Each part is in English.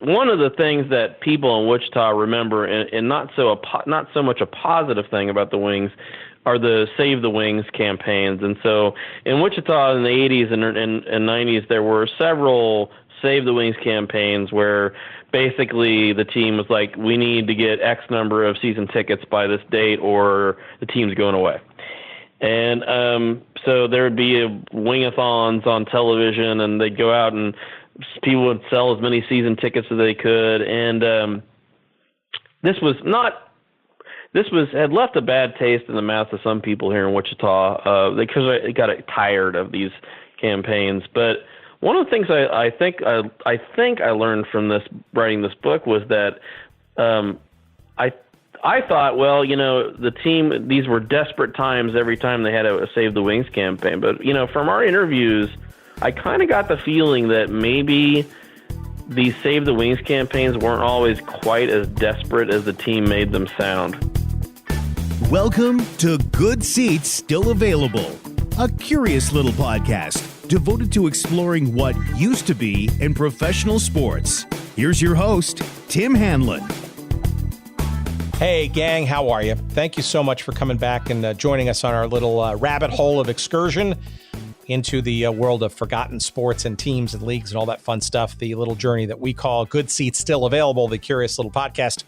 one of the things that people in Wichita remember, and not so much a positive thing about the Wings, are the Save the Wings campaigns. And so in Wichita in the 80s and 90s, there were several Save the Wings campaigns where basically the team was like, we need to get X number of season tickets by this date or the team's going away. And so there would be wing-a-thons on television, and they'd go out and people would sell as many season tickets as they could. And this had left a bad taste in the mouth of some people here in Wichita because they got tired of these campaigns. But one of the things I think I learned from writing this book was that I thought, well, the team, these were desperate times every time they had a Save the Wings campaign. But, from our interviews, I kind of got the feeling that maybe these Save the Wings campaigns weren't always quite as desperate as the team made them sound. Welcome to Good Seats Still Available, a curious little podcast devoted to exploring what used to be in professional sports. Here's your host, Tim Hanlon. Hey, gang, how are you? Thank you so much for coming back and joining us on our little rabbit hole of excursion into the world of forgotten sports and teams and leagues and all that fun stuff, the little journey that we call Good Seats Still Available, the curious little podcast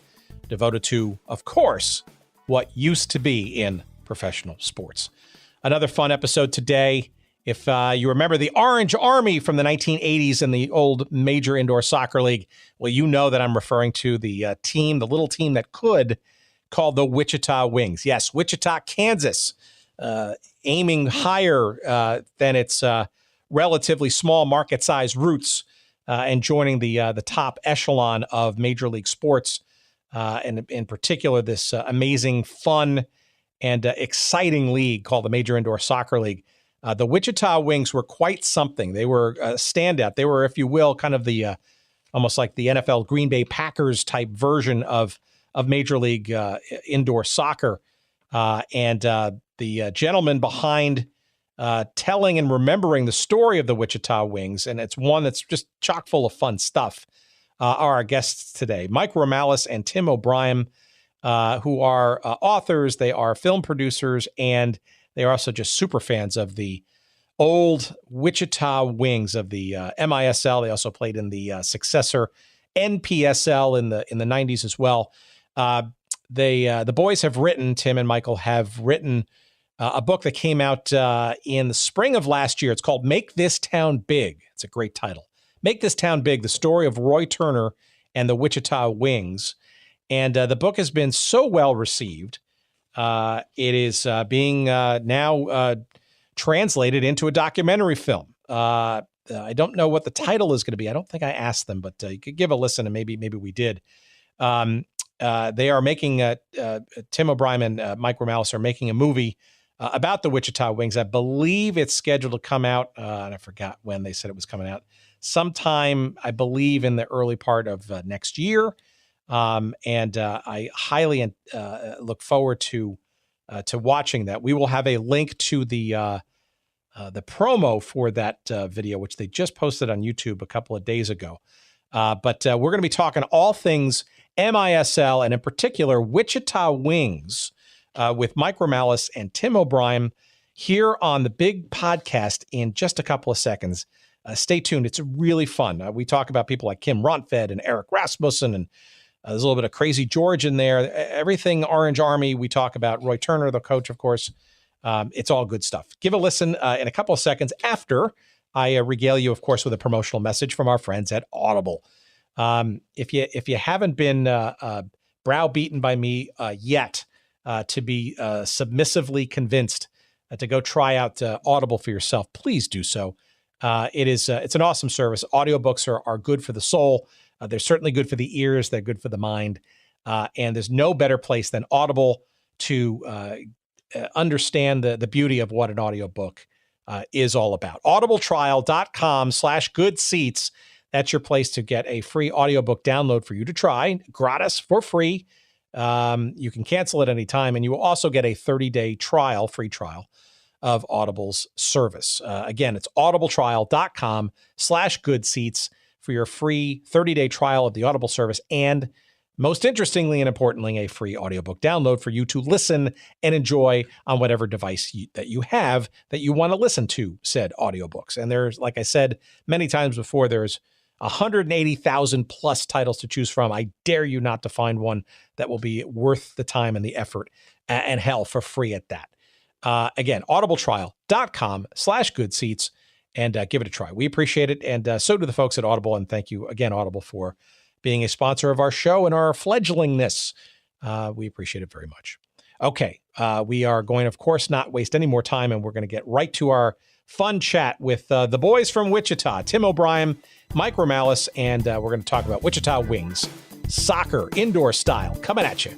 devoted to, of course, what used to be in professional sports. Another fun episode today. If you remember the Orange Army from the 1980s in the old Major Indoor Soccer League, well, you know that I'm referring to the little team that could, called the Wichita Wings. Yes, Wichita, Kansas, aiming higher than its relatively small market-sized roots and joining the top echelon of Major League sports, and in particular this amazing, fun, and exciting league called the Major Indoor Soccer League. The Wichita Wings were quite something. They were a standout. They were, if you will, kind of the almost like the NFL Green Bay Packers type version of Major League indoor soccer. And the gentleman behind telling and remembering the story of the Wichita Wings, and it's one that's just chock full of fun stuff, are our guests today, Mike Romalis and Tim OBryhim, who are authors. They are film producers, and they are also just super fans of the old Wichita Wings of the MISL. They also played in the successor NPSL in the 90s as well. The boys have written, Tim and Michael have written a book that came out in the spring of last year. It's called Make This Town Big. It's a great title. Make This Town Big, the story of Roy Turner and the Wichita Wings. And the book has been so well received. It is being now translated into a documentary film. I don't know what the title is going to be. I don't think I asked them, but you could give a listen, and maybe we did. They are making Tim OBryhim and Mike Romalis are making a movie about the Wichita Wings. I believe it's scheduled to come out, and I forgot when they said it was coming out. Sometime, I believe, in the early part of next year. And I highly look forward to watching that. We will have a link to the promo for that video, which they just posted on YouTube a couple of days ago. But we're going to be talking all things MISL and in particular Wichita Wings with Mike Romalis and Tim OBryhim here on the big podcast in just a couple of seconds. Stay tuned. It's really fun. We talk about people like Kim Ronfed and Eric Rasmussen, and there's a little bit of Crazy George in there. Everything Orange Army. We talk about Roy Turner, the coach, of course. It's all good stuff. Give a listen in a couple of seconds after I regale you, of course, with a promotional message from our friends at Audible. If you haven't been browbeaten by me yet to be submissively convinced to go try out Audible for yourself, please do so. It's an awesome service. Audiobooks are good for the soul. They're certainly good for the ears. They're good for the mind. And there's no better place than Audible to understand the beauty of what an audiobook is all about. audibletrial.com/goodseats. That's your place to get a free audiobook download for you to try, gratis, for free. You can cancel at any time, and you will also get a 30-day trial, free trial, of Audible's service. Again, it's audibletrial.com/goodseats for your free 30-day trial of the Audible service and, most interestingly and importantly, a free audiobook download for you to listen and enjoy on whatever device that you have that you want to listen to said audiobooks. And there's, like I said many times before, there's 180,000 plus titles to choose from. I dare you not to find one that will be worth the time and the effort and hell for free at that. Again, audibletrial.com/goodseats and give it a try. We appreciate it. And so do the folks at Audible. And thank you again, Audible, for being a sponsor of our show and our fledglingness. We appreciate it very much. Okay. We are going, of course, not waste any more time, and we're going to get right to our fun chat with the boys from Wichita, Tim OBryhim, Mike Romalis, and we're going to talk about Wichita Wings, soccer, indoor style, coming at you.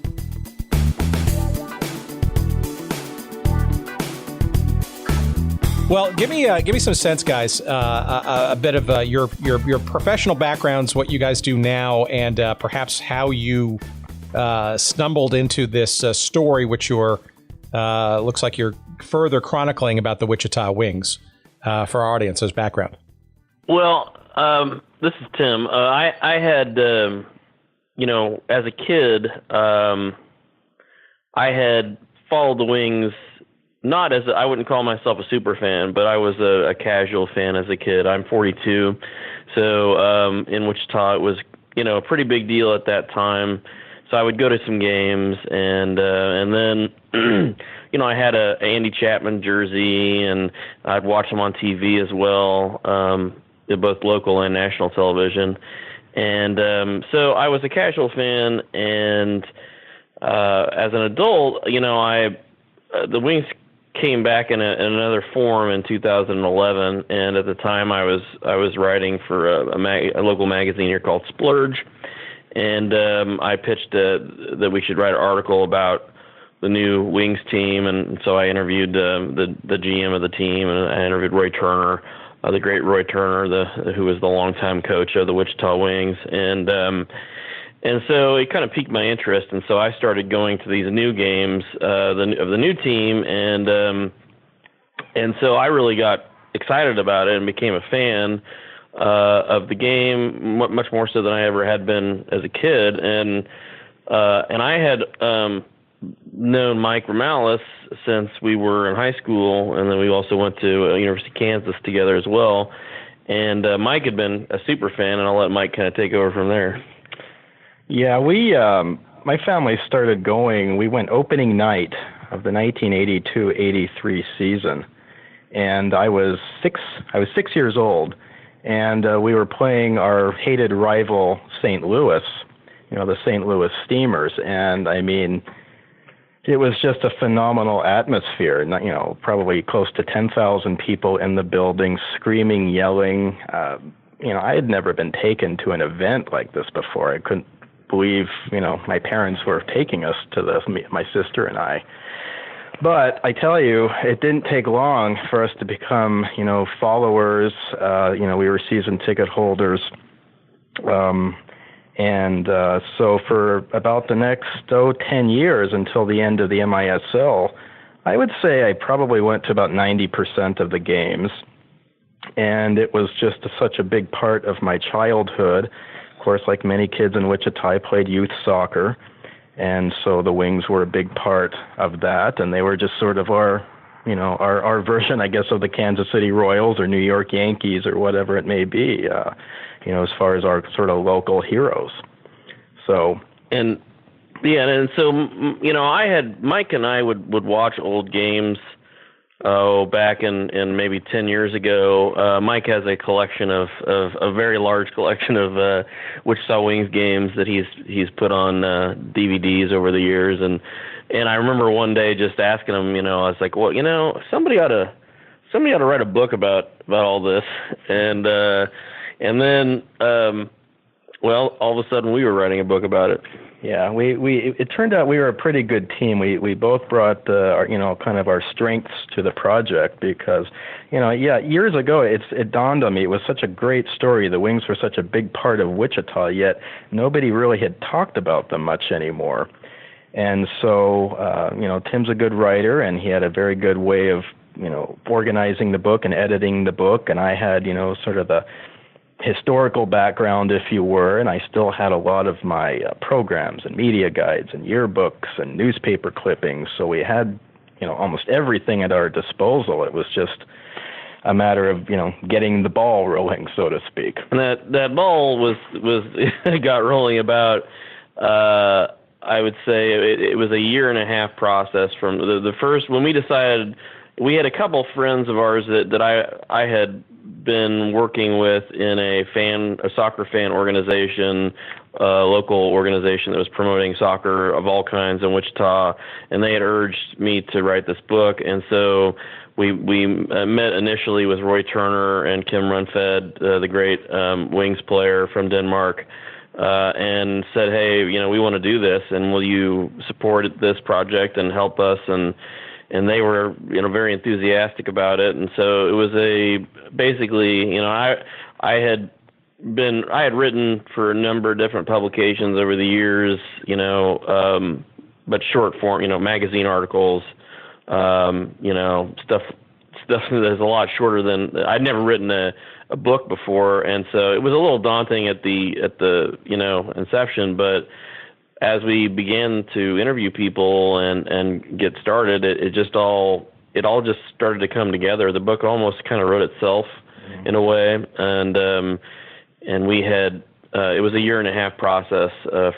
Well, give me some sense, guys. A bit of your professional backgrounds, what you guys do now, and perhaps how you stumbled into this story, which looks like you're further chronicling about the Wichita Wings for our audience's background. Well, this is Tim. I had, as a kid, I had followed the Wings. Not as I wouldn't call myself a super fan, but I was a casual fan as a kid. I'm 42, so in Wichita it was a pretty big deal at that time. So I would go to some games, and then I had a Andy Chapman jersey, and I'd watch him on TV as well, both local and national television. And so I was a casual fan, and as an adult, the Wings came back in another form in 2011, and at the time I was writing for a local magazine here called Splurge, and I pitched that we should write an article about the new Wings team, and so I interviewed the GM of the team, and I interviewed Roy Turner, the great Roy Turner, who was the longtime coach of the Wichita Wings, and so it kind of piqued my interest, and so I started going to these new games of the new team, and so I really got excited about it and became a fan of the game, much more so than I ever had been as a kid, and I had known Mike Romalis since we were in high school, and then we also went to University of Kansas together as well, and Mike had been a super fan, and I'll let Mike kind of take over from there. Yeah, my family started going. We went opening night of the 1982-83 season, and I was 6 years old, and we were playing our hated rival St. Louis, the St. Louis Steamers, and I mean, it was just a phenomenal atmosphere. Probably close to 10,000 people in the building, screaming, yelling. I had never been taken to an event like this before. I couldn't believe, my parents were taking us to this, my sister and I. But I tell you, it didn't take long for us to become, followers. We were season ticket holders. So for about the next, 10 years until the end of the MISL, I would say I probably went to about 90% of the games. And it was just such a big part of my childhood. Of course, like many kids in Wichita, I played youth soccer, and so the Wings were a big part of that, and they were just sort of our version, I guess, of the Kansas City Royals or New York Yankees or whatever it may be, as far as our sort of local heroes. So, and so Mike and I would watch old games. Back in maybe 10 years ago, Mike has a collection of a very large collection of Wichita Wings games that he's put on DVDs over the years, and I remember one day just asking him, I was like, well, somebody ought to write a book about all this, and then all of a sudden we were writing a book about it. Yeah, it turned out we were a pretty good team. We both brought our kind of our strengths to the project because, years ago it dawned on me, it was such a great story. The Wings were such a big part of Wichita, yet nobody really had talked about them much anymore. And so, Tim's a good writer, and he had a very good way of, organizing the book and editing the book, and I had, sort of the historical background, if you were, and I still had a lot of my programs and media guides and yearbooks and newspaper clippings. So we had, almost everything at our disposal. It was just a matter of, getting the ball rolling, so to speak. And that ball was got rolling about, I would say it was a 1.5-year process from the first, when we decided. We had a couple friends of ours that I had been working with in a soccer fan organization, local organization that was promoting soccer of all kinds in Wichita, and they had urged me to write this book. And so we met initially with Roy Turner and Kim Runfed, the great Wings player from Denmark, and said, hey, we want to do this, and will you support this project and help us? And they were, very enthusiastic about it. And so it was basically, I had written for a number of different publications over the years, but short form, magazine articles, stuff that's a lot shorter than, I'd never written a book before. And so it was a little daunting at the inception, but as we began to interview people and get started, it all just started to come together. The book almost kind of wrote itself in a way, and we had it was a 1.5-year process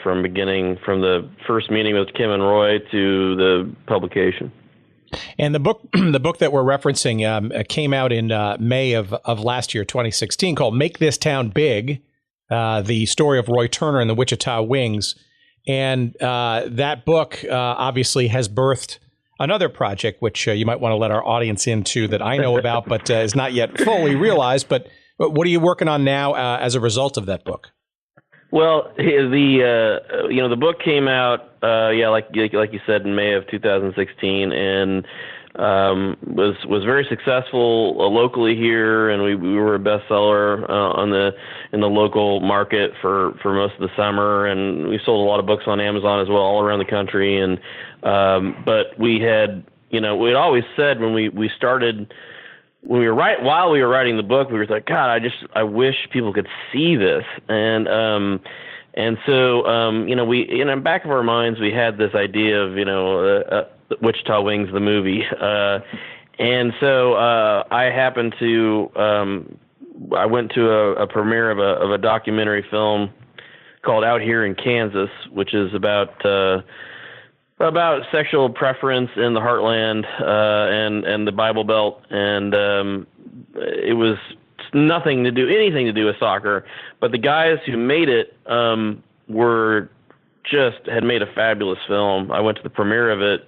from the first meeting with Kim and Roy to the publication. And the book that we're referencing came out in May of last year, 2016, called "Make This Town Big: The Story of Roy Turner and the Wichita Wings." And that book obviously has birthed another project, which you might want to let our audience into that I know about, but is not yet fully realized. But what are you working on now as a result of that book? Well, the book came out, like you said, in May of 2016, and was very successful locally here, and we were a bestseller in the local market for most of the summer, and we sold a lot of books on Amazon as well, all around the country. And but we had we'd always said when we started, while we were writing the book, we were like, God, I wish people could see this. And so we, in the back of our minds, we had this idea of Wichita Wings, the movie. And so I happened to, I went to a premiere of a documentary film called Out Here in Kansas, which is about sexual preference in the heartland and the Bible Belt. And it was anything to do with soccer. But the guys who made it had made a fabulous film. I went to the premiere of it.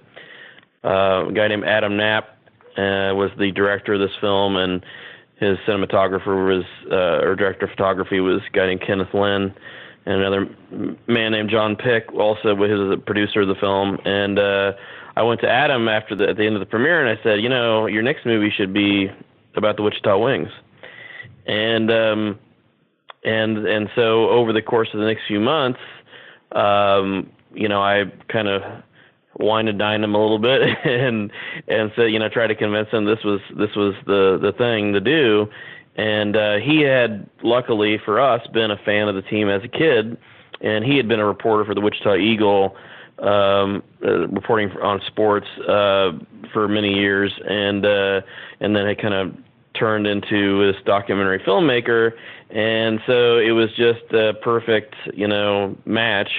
A guy named Adam Knapp was the director of this film, and his cinematographer was, or director of photography was a guy named Kenneth Lynn, and another man named John Pick also was a producer of the film. And I went to Adam at the end of the premiere, and I said, your next movie should be about the Wichita Wings. And so over the course of the next few months, I kind of wine and dine him a little bit and said, try to convince him this was the thing to do. And he had, luckily for us, been a fan of the team as a kid, and he had been a reporter for the Wichita Eagle, reporting on sports for many years, and then had kind of turned into this documentary filmmaker. And so it was just a perfect, match.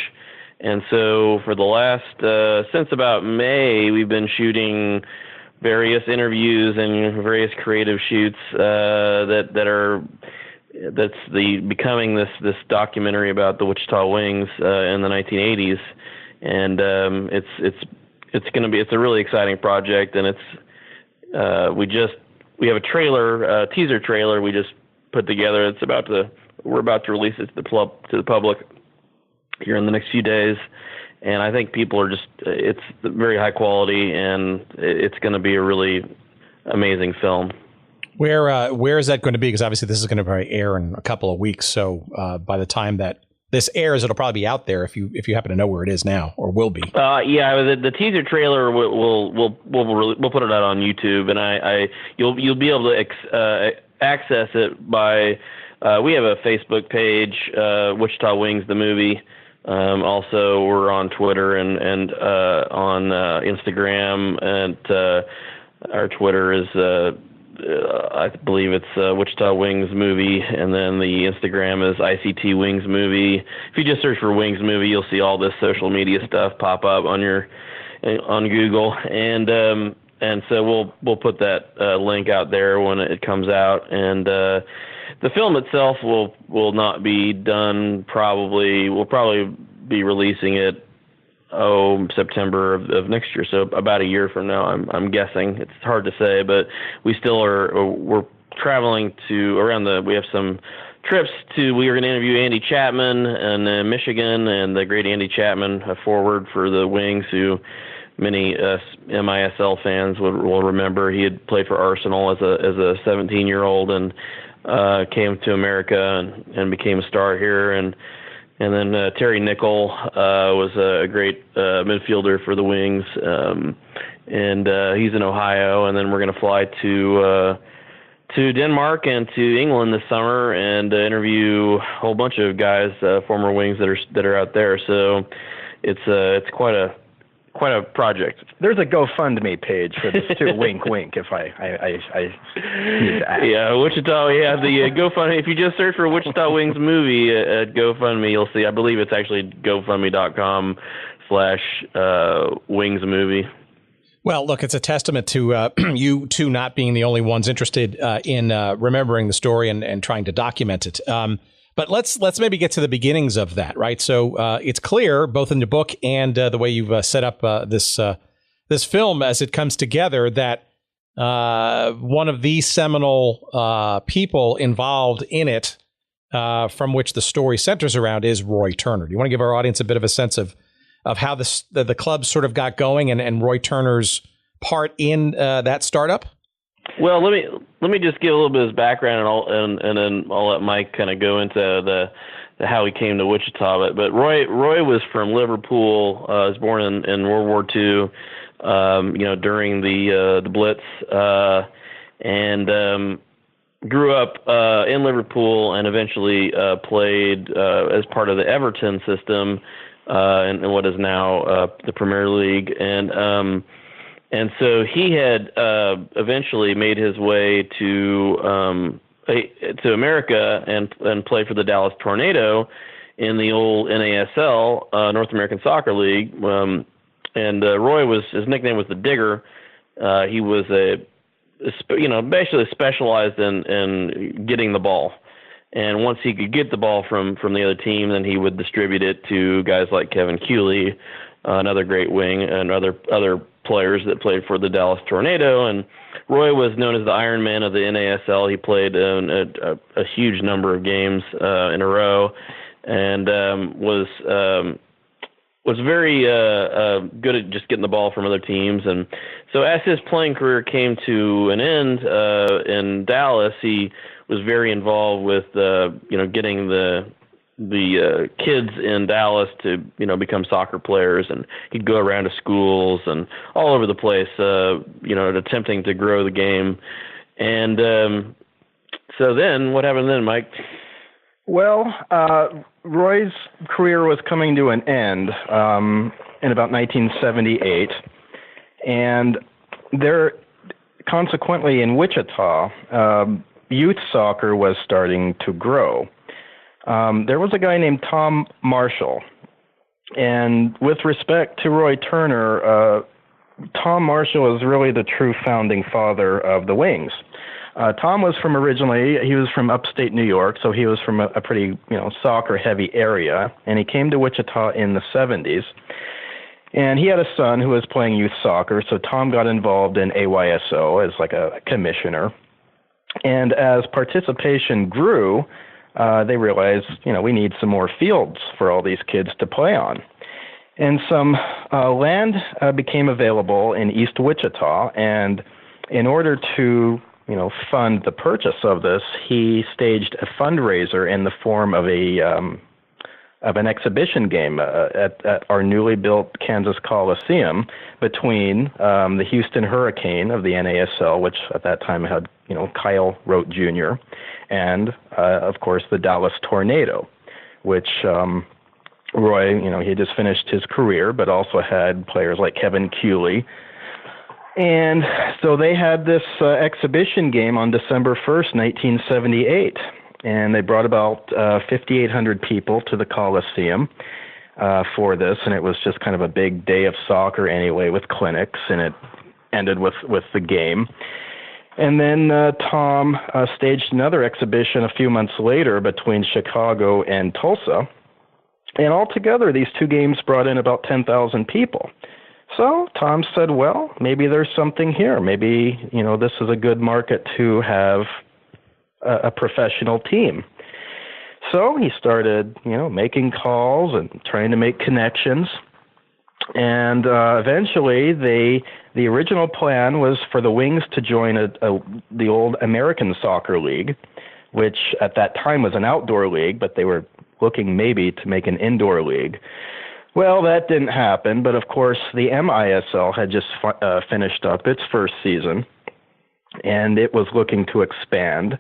And so for the last, since about May, we've been shooting various interviews and various creative shoots becoming this documentary about the Wichita Wings in the 1980s. And it's a really exciting project, and we have a teaser trailer we just put together. We're about to release it to the public here in the next few days, and I think people are it's very high quality, and it's going to be a really amazing film. Where is that going to be? Because obviously this is going to probably air in a couple of weeks, so by the time that this airs, it'll probably be out there if you happen to know where it is now, or will be. The teaser trailer we'll put it out on YouTube, and you'll be able to access it by we have a Facebook page, Wichita Wings, the movie. Also, we're on Twitter and on Instagram, and our Twitter is, I believe it's Wichita Wings Movie, and then the Instagram is ICT Wings Movie. If you just search for Wings Movie, you'll see all this social media stuff pop up on Google, and so we'll put that link out there when it comes out, and the film itself will not be done. We'll probably be releasing it September of next year, so about a year from now. I'm guessing. It's hard to say, but we're traveling we have some trips we are going to interview Andy Chapman in Michigan, and the great Andy Chapman, a forward for the Wings, who many MISL fans will remember. He had played for Arsenal as a 17-year-old and came to America and became a star here. And then Terry Nickel was a great midfielder for the Wings, and he's in Ohio. And then we're going to fly to Denmark and to England this summer and interview a whole bunch of guys, former Wings that are out there. So it's quite a project. There's a GoFundMe page for this too. Wink, wink. If I need to ask. Yeah, Wichita. Yeah, the GoFundMe. If you just search for Wichita Wings movie at GoFundMe, you'll see. I believe it's actually GoFundMe.com/Wings movie. Well, look, it's a testament to you two not being the only ones interested in remembering the story and trying to document it. But let's maybe get to the beginnings of that, right? So it's clear, both in the book and the way you've set up this film as it comes together, that one of the seminal people involved in it, from which the story centers around, is Roy Turner. Do you want to give our audience a bit of a sense of how the club sort of got going and Roy Turner's part in that startup? Well, let me just give a little bit of his background, and then I'll let Mike kind of go into the how he came to Wichita. But Roy was from Liverpool. Was born in World War II, during the Blitz, and grew up in Liverpool, and eventually played as part of the Everton system in what is now the Premier League, and so he had eventually made his way to America and played for the Dallas Tornado in the old NASL, North American Soccer League. And Roy his nickname was the Digger. He was basically specialized in getting the ball. And once he could get the ball from the other team, then he would distribute it to guys like Kevin Cooley, another great wing, and other players that played for the Dallas Tornado. And Roy was known as the Iron Man of the NASL. He played a huge number of games in a row, and was very good at just getting the ball from other teams. And so as his playing career came to an end in Dallas, he was very involved with getting the kids in Dallas to become soccer players, and he'd go around to schools and all over the place, attempting to grow the game. And so then, what happened then, Mike? Well, Roy's career was coming to an end in about 1978, and consequently in Wichita, youth soccer was starting to grow. There was a guy named Tom Marshall, and with respect to Roy Turner, Tom Marshall is really the true founding father of the Wings. Tom was he was from upstate New York, so he was from a pretty soccer-heavy area, and he came to Wichita in the 70s. And he had a son who was playing youth soccer, so Tom got involved in AYSO as like a commissioner. And as participation grew, they realized, we need some more fields for all these kids to play on. And some land became available in East Wichita, and in order to, fund the purchase of this, he staged a fundraiser in the form of a an exhibition game at our newly built Kansas Coliseum between the Houston Hurricane of the NASL, which at that time had Kyle Rote Jr., and of course the Dallas Tornado, which Roy, he had just finished his career, but also had players like Kevin Cooley. And so they had this exhibition game on December 1st, 1978. And they brought about 5,800 people to the Coliseum for this, and it was just kind of a big day of soccer anyway, with clinics, and it ended with the game. And then Tom staged another exhibition a few months later between Chicago and Tulsa, and altogether these two games brought in about 10,000 people. So Tom said, well, maybe there's something here. Maybe, this is a good market to have a professional team. So he started, making calls and trying to make connections. And eventually, the original plan was for the Wings to join the old American Soccer League, which at that time was an outdoor league, but they were looking maybe to make an indoor league. Well, that didn't happen, but of course, the MISL had just finished up its first season, and it was looking to expand.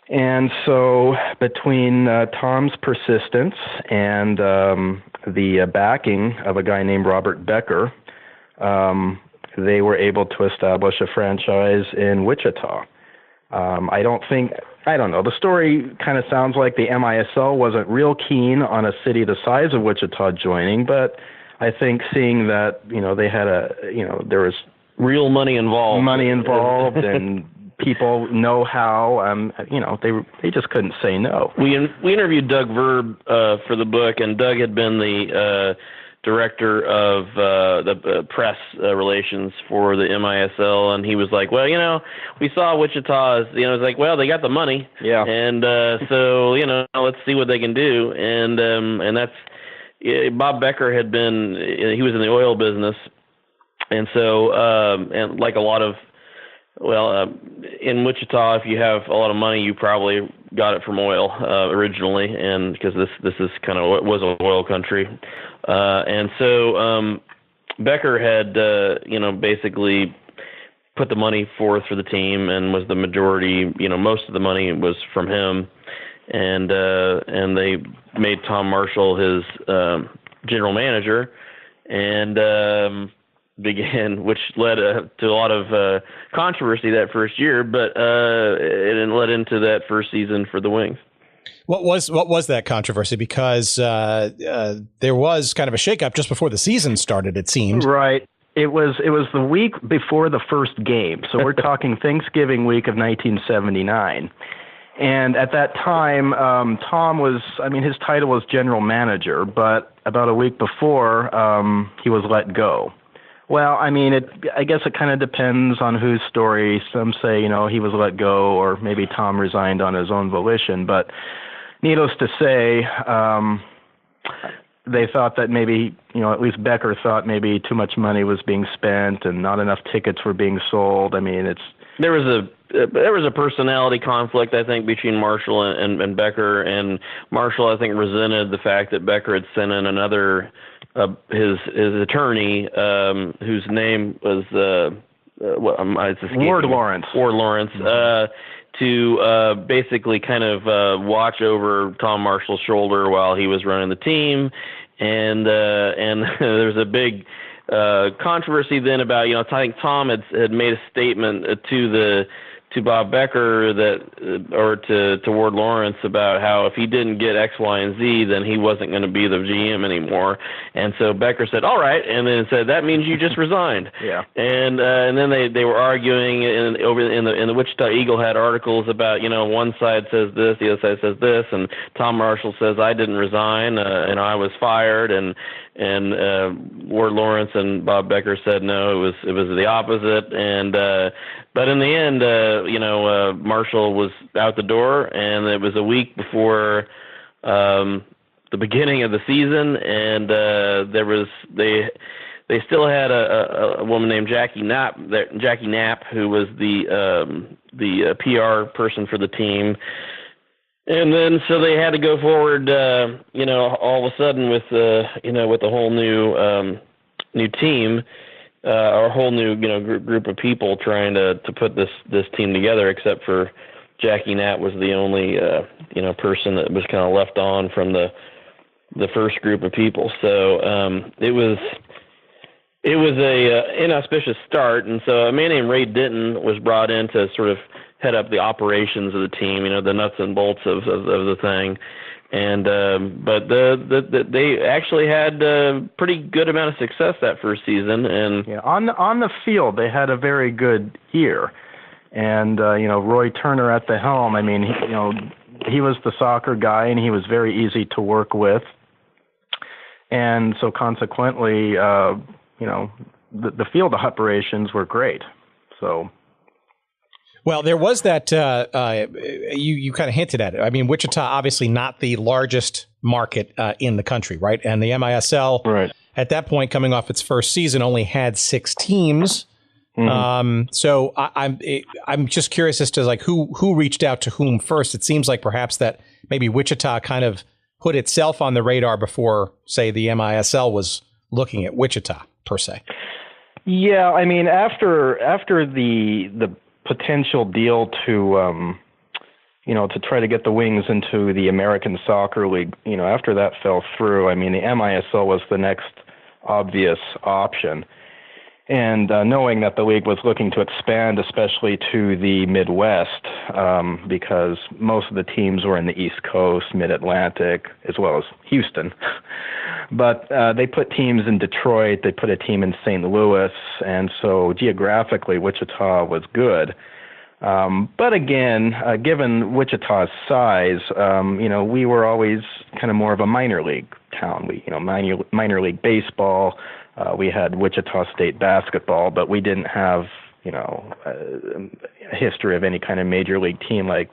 And so between Tom's persistence and the backing of a guy named Robert Becker, they were able to establish a franchise in Wichita. I don't know. The story kind of sounds like the MISL wasn't real keen on a city the size of Wichita joining, but I think seeing that, they had there was real money involved. And people know how, they just couldn't say no. We interviewed Doug Verb for the book, and Doug had been the director of the press relations for the MISL, and he was like, well, we saw Wichita as, it's like, well, they got the money, yeah, and so let's see what they can do, and that's Bob Becker had been, he was in the oil business, and so and like a lot of, in Wichita, if you have a lot of money, you probably got it from oil originally, and because this is kind of what was an oil country, and so Becker had basically put the money forth for the team and was the majority. Most of the money was from him, and they made Tom Marshall his general manager, and which led to a lot of controversy that first year, but it led into that first season for the Wings. What was that controversy? Because there was kind of a shakeup just before the season started, it seemed. Right. It was the week before the first game, so we're talking Thanksgiving week of 1979. And at that time, Tom was, his title was general manager, but about a week before, he was let go. Well, I guess it kind of depends on whose story. Some say, he was let go, or maybe Tom resigned on his own volition. But needless to say, they thought that maybe, at least Becker thought maybe too much money was being spent and not enough tickets were being sold. There was a personality conflict, I think, between Marshall and Becker, and Marshall, I think, resented the fact that Becker had sent in another his attorney, whose name was Ward Lawrence. To basically kind of watch over Tom Marshall's shoulder while he was running the team, and there's a big controversy then about I think Tom had made a statement to Bob Becker or to Ward Lawrence about how if he didn't get X, Y, and Z, then he wasn't going to be the GM anymore. And so Becker said, "All right," and then said, "That means you just resigned." Yeah. And then they were arguing, and over in the Wichita Eagle had articles about one side says this, the other side says this, and Tom Marshall says I didn't resign, and I was fired, and Ward Lawrence and Bob Becker said no, it was the opposite, and but in the end, Marshall was out the door, and it was a week before the beginning of the season, and they still had a woman named Jackie Knapp, who was the PR person for the team. And then so they had to go forward, all of a sudden with with a whole new team, or a whole new group of people trying to put this team together. Except for Jackie Knapp was the only person that was kind of left on from the first group of people. So it was a inauspicious start, and so a man named Ray Denton was brought in to sort of head up the operations of the team, the nuts and bolts of the thing. And but they actually had a pretty good amount of success that first season. And on the field, they had a very good year. And Roy Turner at the helm. I mean, he was the soccer guy, and he was very easy to work with. And so consequently, the field operations were great. So. Well, there was that, you kind of hinted at it. I mean, Wichita, obviously not the largest market in the country, right? And the MISL, right, at that point, coming off its first season, only had 6 teams. Mm-hmm. So I'm just curious as to like who reached out to whom first. It seems like perhaps that maybe Wichita kind of put itself on the radar before, say, the MISL was looking at Wichita, per se. Yeah, I mean, after the potential deal to try to get the Wings into the American Soccer League, after that fell through, I mean, the MISL was the next obvious option. And knowing that the league was looking to expand, especially to the Midwest, because most of the teams were in the East Coast, Mid-Atlantic, as well as Houston. But they put teams in Detroit, they put a team in St. Louis, and so geographically, Wichita was good. But again, given Wichita's size, we were always kind of more of a minor league town. Minor league baseball. We had Wichita State basketball, but we didn't have, a history of any kind of major league team like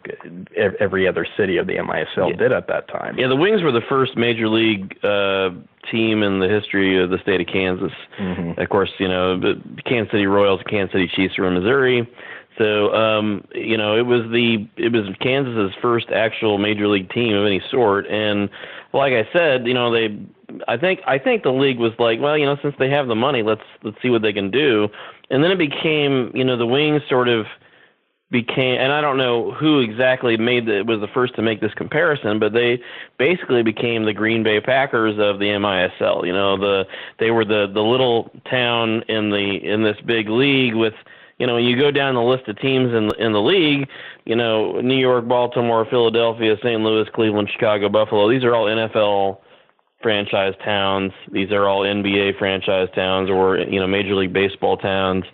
every other city of the MISL did at that time. Yeah, the Wings were the first major league team in the history of the state of Kansas. Mm-hmm. Of course, the Kansas City Royals, the Kansas City Chiefs were in Missouri. So, it was Kansas's first actual major league team of any sort. And like I said, I think the league was like, well, since they have the money, let's see what they can do. And then it became, the Wings sort of became, and I don't know who exactly was the first to make this comparison, but they basically became the Green Bay Packers of the MISL. They were the little town in this big league with. When you go down the list of teams in the league, New York, Baltimore, Philadelphia, St. Louis, Cleveland, Chicago, Buffalo, these are all NFL franchise towns. These are all NBA franchise towns or, Major League Baseball towns.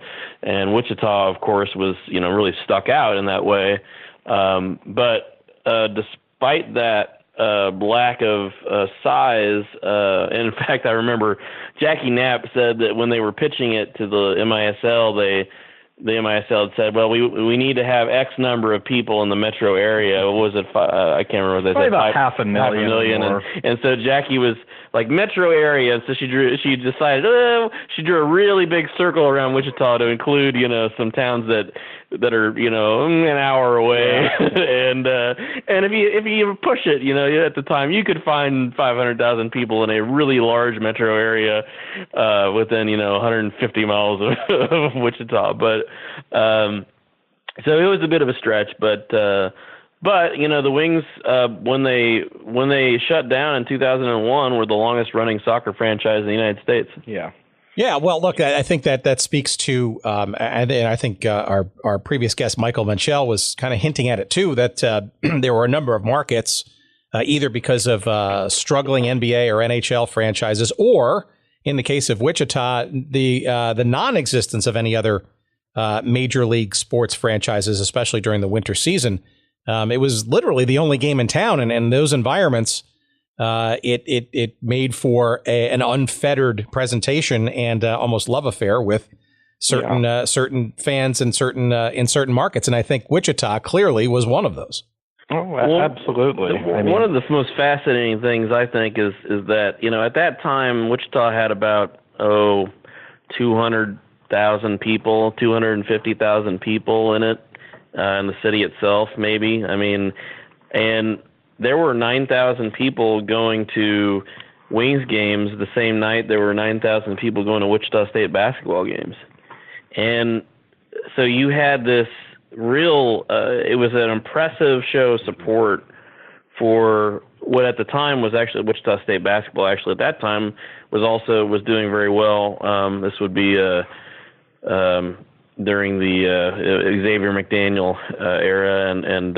And Wichita, of course, was, really stuck out in that way. But despite that lack of size, and in fact, I remember Jackie Knapp said that when they were pitching it to the MISL, the MISL had said, well, we need to have X number of people in the metro area. What was it? I can't remember what they said. About 500,000. And so Jackie was like, metro area. So she decided, she drew a really big circle around Wichita to include, some towns that are, an hour away. Yeah. and if you push it, at the time, you could find 500,000 people in a really large metro area within, 150 miles of Wichita. But so it was a bit of a stretch, but the Wings when they shut down in 2001 were the longest running soccer franchise in the United States. Yeah. Yeah, well, look, I think that speaks to, and I think our previous guest, Michael Menchel, was kind of hinting at it too, that there were a number of markets, either because of struggling NBA or NHL franchises, or in the case of Wichita, the non-existence of any other major league sports franchises, especially during the winter season. It was literally the only game in town, and in those environments, it made for an unfettered presentation and almost love affair with certain fans in certain markets, and I think Wichita clearly was one of those. Oh, absolutely. One of the most fascinating things I think is that at that time Wichita had about 200,000 people, 250,000 people in it, in the city itself, maybe. I mean, and there were 9,000 people going to Wings games the same night there were 9,000 people going to Wichita State basketball games. And so you had this real, it was an impressive show of support for what at the time was actually Wichita State basketball. Actually, at that time was doing very well. This would be during the Xavier McDaniel era and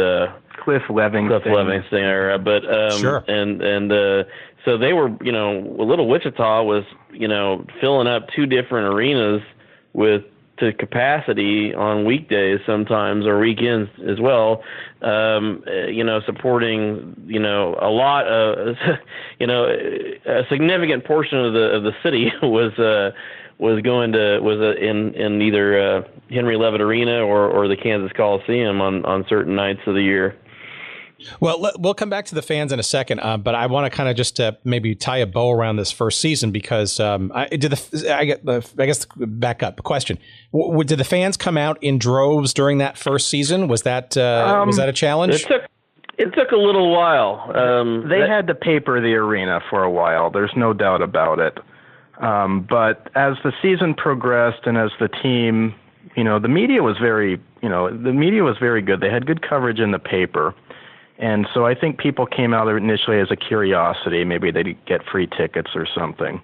Cliff Levingston era. But sure. And so they were, Little Wichita was, filling up two different arenas to capacity on weekdays sometimes, or weekends as well, supporting, a lot of, a significant portion of the city was in either Henry Leavitt Arena or the Kansas Coliseum on certain nights of the year. Well, we'll come back to the fans in a second, but I want to kind of just maybe tie a bow around this first season because I guess back up question: did the fans come out in droves during that first season? Was that a challenge? It took a little while. They had to paper the arena for a while. There's no doubt about it. But as the season progressed and as the team, the media was very good. They had good coverage in the paper. And so I think people came out initially as a curiosity. Maybe they'd get free tickets or something.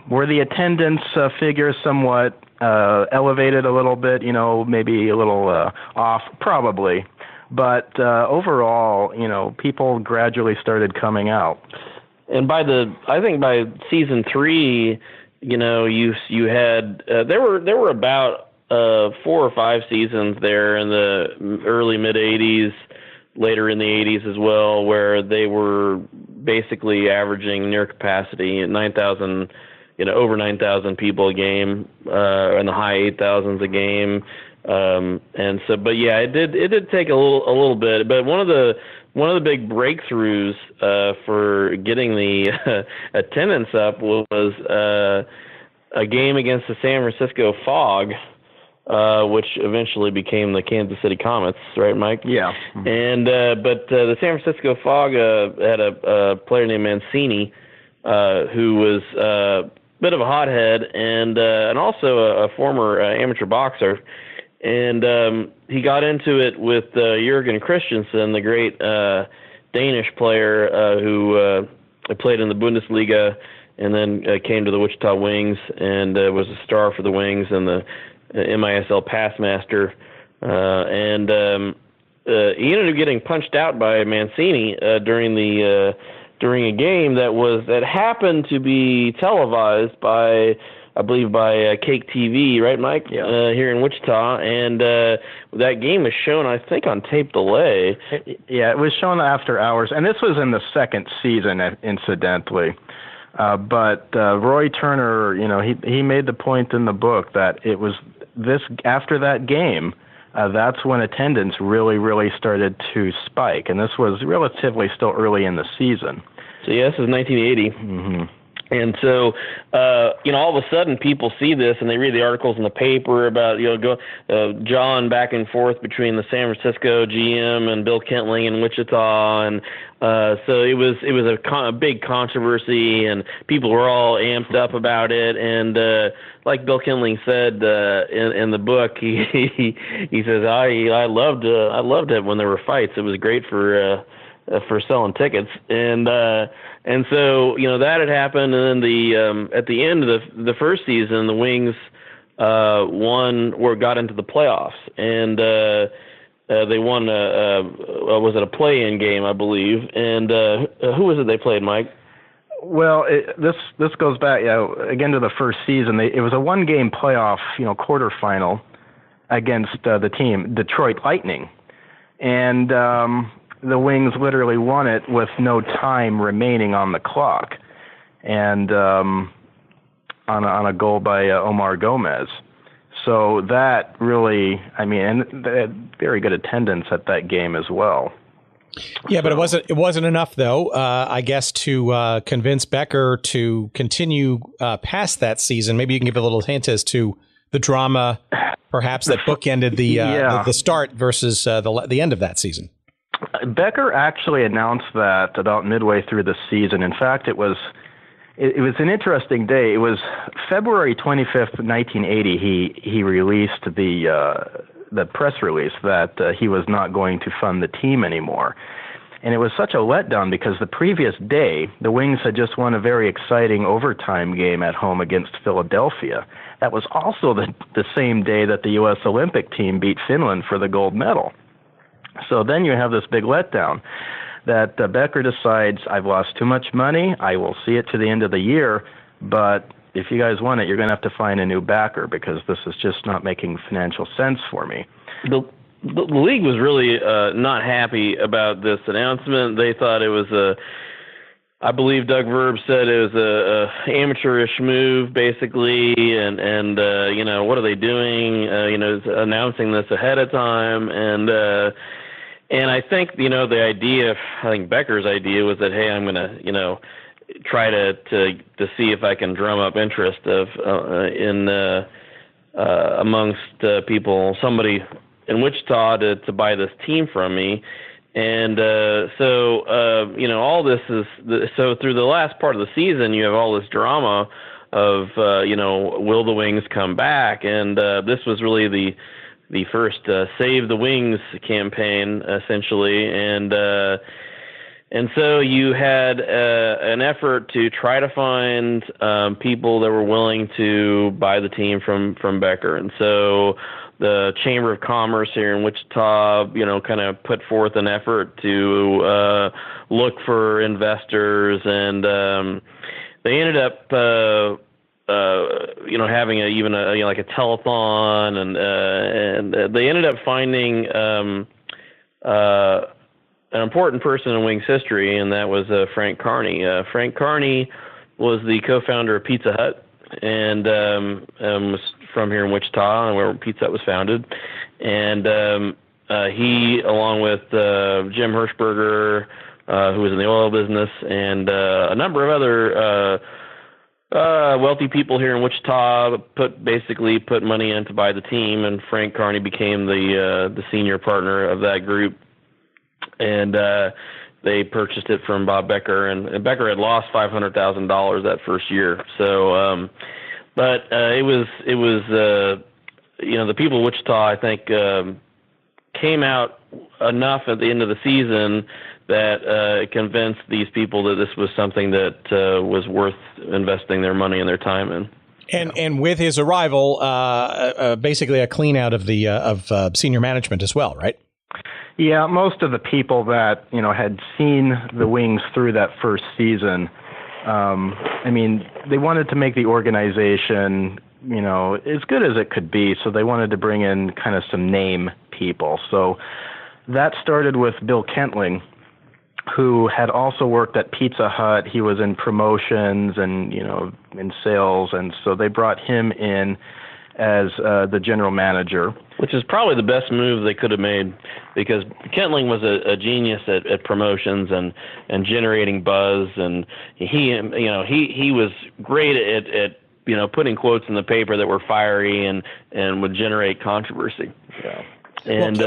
Were the attendance figures somewhat elevated a little bit, maybe a little off? Probably. But overall, people gradually started coming out. And I think by season 3, you had there were about 4 or 5 seasons there in the early mid 80s, later in the 80s as well, where they were basically averaging near capacity at 9,000, over 9,000 people a game, in the high 8,000s a game. And so, but yeah, it did take a little bit, but one of the big breakthroughs for getting the attendance up was a game against the San Francisco Fog, which eventually became the Kansas City Comets, right, Mike? Yeah. And but the San Francisco Fog had a player named Mancini, who was a bit of a hothead and also a former amateur boxer. And he got into it with Jürgen Christensen, the great Danish player who played in the Bundesliga and then came to the Wichita Wings and was a star for the Wings and the MISL Passmaster. And he ended up getting punched out by Mancini during a game that happened to be televised by, I believe, by Cake TV, right, Mike? Yeah. Here in Wichita, and that game was shown, I think, on tape delay. Yeah, it was shown after hours, and this was in the second season, incidentally. But Roy Turner, he made the point in the book that it was after that game, that's when attendance really, really started to spike, and this was relatively still early in the season. So yeah, this is 1980. Mm-hmm. And so, all of a sudden people see this and they read the articles in the paper about, John back and forth between the San Francisco GM and Bill Kentling in Wichita. And so it was a big controversy and people were all amped up about it. And like Bill Kentling said in the book, he says, I loved it when there were fights. It was great for selling tickets. And so, that had happened, and then at the end of the first season, the Wings won or got into the playoffs, and they won was it a play-in game, I believe, and who was it they played, Mike? Well, this goes back again to the first season. It was a one-game playoff, quarterfinal against the team Detroit Lightning, and the Wings literally won it with no time remaining on the clock, and on a goal by Omar Gomez. So that really, and they had very good attendance at that game as well. Yeah, but it wasn't enough though. I guess to convince Becker to continue past that season. Maybe you can give a little hint as to the drama, perhaps that bookended the start versus the end of that season. Becker actually announced that about midway through the season. In fact, it was an interesting day. It was February 25th, 1980. He released the press release that he was not going to fund the team anymore. And it was such a letdown because the previous day, the Wings had just won a very exciting overtime game at home against Philadelphia. That was also the same day that the U.S. Olympic team beat Finland for the gold medal. So then you have this big letdown that Becker decides, I've lost too much money, I will see it to the end of the year, but if you guys want it, you're going to have to find a new backer because this is just not making financial sense for me. The league was really not happy about this announcement. They thought it was I believe Doug Verb said it was a amateurish move, basically, and what are they doing? Announcing this ahead of time, and I think the idea, I think Becker's idea was that, hey, I'm going to try to see if I can drum up interest amongst people, somebody in Wichita to buy this team from me. And all this is so through the last part of the season, you have all this drama of will the Wings come back? And this was really the first Save the Wings campaign, essentially, and so you had an effort to try to find people that were willing to buy the team from Becker. And so the Chamber of Commerce here in Wichita, kind of put forth an effort to look for investors, and they ended up, having like a telethon, and they ended up finding an important person in Wings history, and that was Frank Carney. Frank Carney was the co-founder of Pizza Hut, and was from here in Wichita, and where Pizza Hut was founded. And he, along with Jim Hirschberger, who was in the oil business, and a number of other wealthy people here in Wichita, put money in to buy the team, and Frank Carney became the senior partner of that group. And they purchased it from Bob Becker, and Becker had lost $500,000 that first year. So, but it was the people of Wichita, I think, came out enough at the end of the season that convinced these people that this was something that was worth investing their money and their time in. And with his arrival, basically a clean out of the of senior management as well, right? Yeah, most of the people that had seen the Wings through that first season, they wanted to make the organization as good as it could be. So they wanted to bring in kind of some name people. So that started with Bill Kentling, who had also worked at Pizza Hut. He was in promotions and in sales, and so they brought him in as the general manager, which is probably the best move they could have made, because Kentling was a genius at promotions and generating buzz, and he was great at putting quotes in the paper that were fiery and would generate controversy. Yeah. And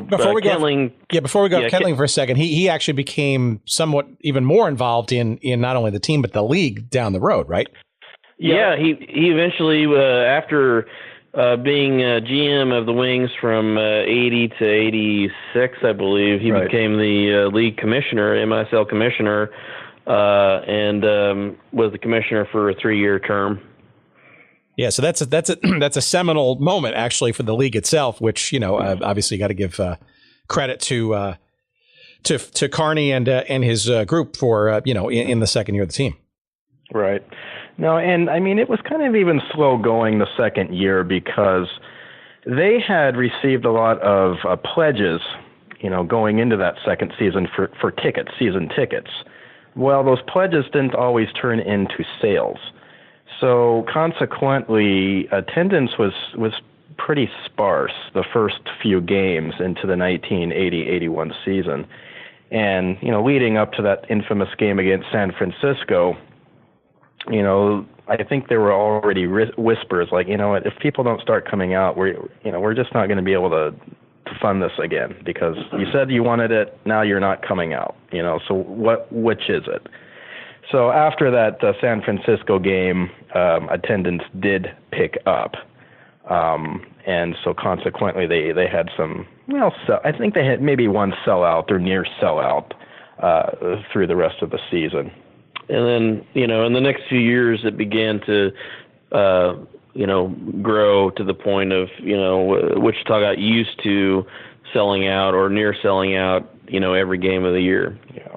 before we go Kentling for a second, he actually became somewhat even more involved in not only the team but the league down the road, right? Yeah, he eventually, after being GM of the Wings from 80 to 86, I believe, he became the league commissioner, MISL commissioner, and was the commissioner for a 3-year term. Yeah, so that's a seminal moment actually for the league itself, which obviously you got to give credit to Carney and his group for in the second year of the team. Right. No, and it was kind of even slow going the second year because they had received a lot of pledges, going into that second season for tickets, season tickets. Well, those pledges didn't always turn into sales. So consequently, attendance was pretty sparse the first few games into the 1980-81 season. And, leading up to that infamous game against San Francisco, I think there were already whispers like, if people don't start coming out, we're just not going to be able to fund this again? Because you said you wanted it, now you're not coming out. So which is it? So after that San Francisco game, attendance did pick up. And so consequently, they had some, I think they had maybe one sellout or near sellout through the rest of the season. And then, in the next few years, it began to, grow to the point of, Wichita got used to selling out or near selling out, every game of the year. Yeah.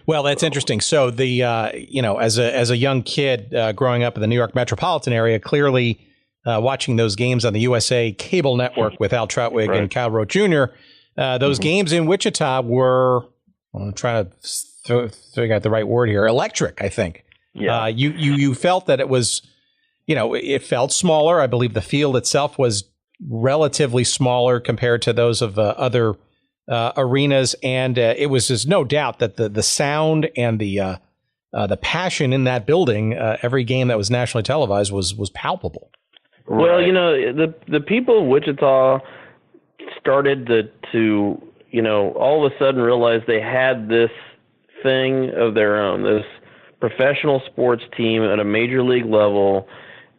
Well, that's interesting. So the, as a young kid growing up in the New York metropolitan area, clearly watching those games on the USA cable network with Al Troutwig and Cal Rote Jr., those games in Wichita were, I'm trying to figure out the right word here, electric, I think. Yeah. You felt that it was, it felt smaller. I believe the field itself was relatively smaller compared to those of other arenas, and it was just no doubt that the sound and the passion in that building, every game that was nationally televised was palpable. Well, the people of Wichita started to all of a sudden realize they had this thing of their own, this professional sports team at a major league level,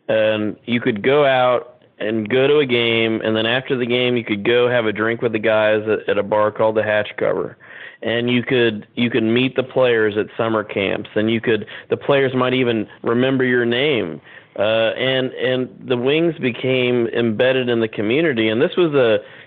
and you could go out and go to a game, and then after the game you could go have a drink with the guys at a bar called the Hatch Cover. And you could meet the players at summer camps, and the players might even remember your name. And the Wings became embedded in the community, and this was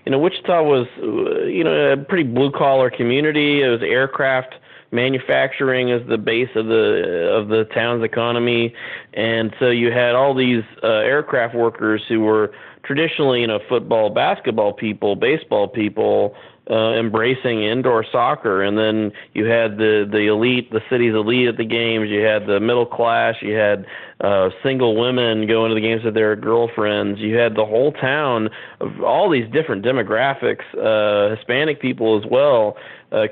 Wichita was a pretty blue collar community. It was aircraft manufacturing as the base of the town's economy, and so you had all these aircraft workers who were traditionally football, basketball people, baseball people, embracing indoor soccer. And then you had the elite, the city's elite at the games. You had the middle class. You had single women going to the games with their girlfriends. You had the whole town of all these different demographics, Hispanic people as well,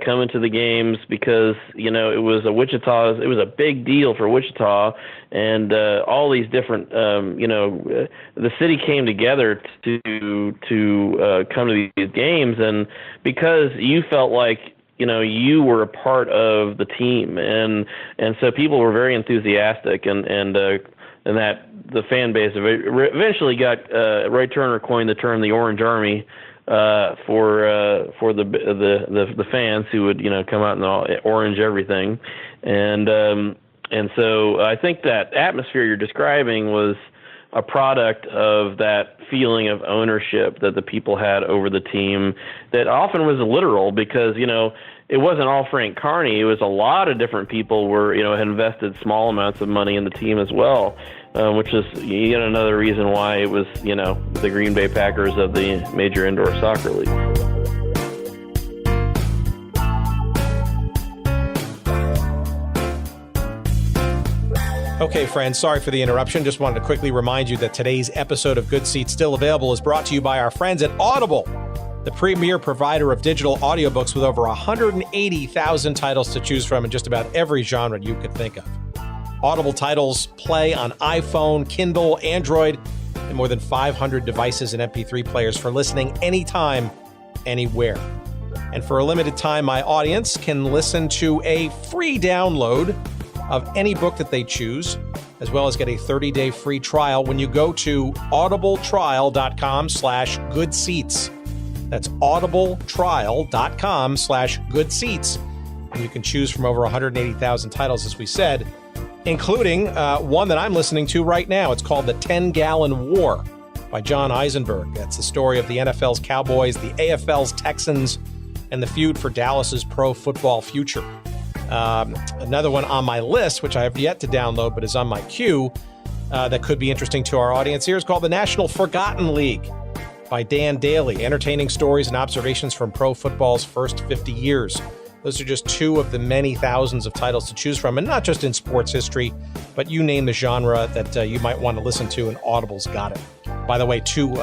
coming to the games because it was a big deal for Wichita, and all these different the city came together to come to these games, and because you felt like you were a part of the team, and so people were very enthusiastic, and that the fan base eventually got Roy Turner coined the term the Orange Army for the fans who would come out and orange everything, and so I think that atmosphere you're describing was a product of that feeling of ownership that the people had over the team that often was literal because it wasn't all Frank Carney. It was a lot of different people had invested small amounts of money in the team as well, which is yet another reason why it was, the Green Bay Packers of the Major Indoor Soccer League. Okay, friends, sorry for the interruption. Just wanted to quickly remind you that today's episode of Good Seats Still Available is brought to you by our friends at Audible, the premier provider of digital audiobooks with over 180,000 titles to choose from in just about every genre you could think of. Audible titles play on iPhone, Kindle, Android, and more than 500 devices and MP3 players for listening anytime, anywhere. And for a limited time, my audience can listen to a free download of any book that they choose, as well as get a 30-day free trial when you go to audibletrial.com/goodseats. That's audibletrial.com/goodseats. And you can choose from over 180,000 titles, as we said, including one that I'm listening to right now. It's called The 10-Gallon War by John Eisenberg. That's the story of the NFL's Cowboys, the AFL's Texans, and the feud for Dallas's pro football future. Another one on my list, which I have yet to download but is on my queue, that could be interesting to our audience here, is called The National Forgotten League by Dan Daly, entertaining stories and observations from pro football's first 50 years. Those are just two of the many thousands of titles to choose from, and not just in sports history, but you name the genre that you might want to listen to, and Audible's got it. By the way, two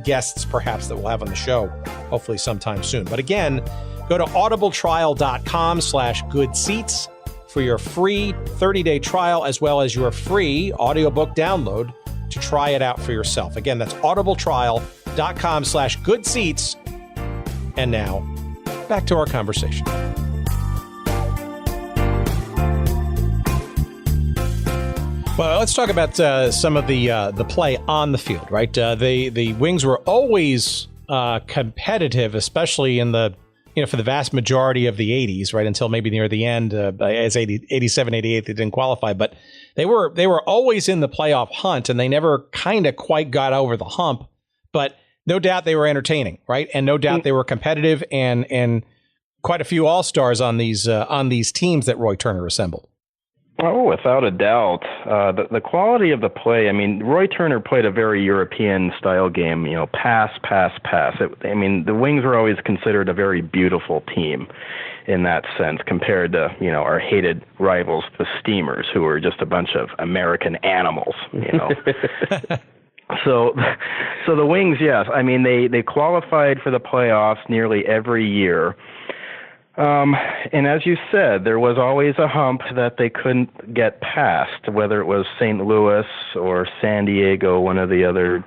guests perhaps that we'll have on the show, hopefully sometime soon. But again, go to audibletrial.com/goodseats for your free 30-day trial, as well as your free audiobook download to try it out for yourself. Again, that's audibletrial.com/goodseats And now, back to our conversation. Well, let's talk about some of the play on the field, right? The Wings were always competitive, especially in for the vast majority of the 80s, right, until maybe near the end, as 87, 88, they didn't qualify. But they were always in the playoff hunt, and they never kind of quite got over the hump. But no doubt they were entertaining, right? And no doubt they were competitive, and quite a few all-stars on these teams that Roy Turner assembled. Oh, without a doubt. The quality of the play, I mean, Roy Turner played a very European-style game, pass, pass, pass. The Wings were always considered a very beautiful team in that sense compared to, our hated rivals, the Steamers, who were just a bunch of American animals, So the Wings, yes. I mean, they qualified for the playoffs nearly every year. And as you said, there was always a hump that they couldn't get past, whether it was St. Louis or San Diego, one of the other,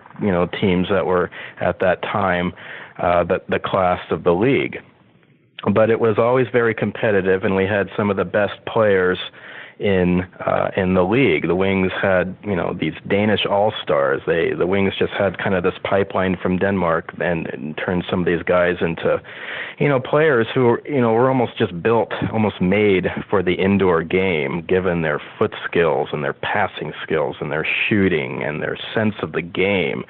teams that were at that time, the class of the league. But it was always very competitive, and we had some of the best players in the league. The Wings had, these Danish all-stars. The Wings just had kind of this pipeline from Denmark and turned some of these guys into, players who were almost just built, almost made for the indoor game, given their foot skills and their passing skills and their shooting and their sense of the game.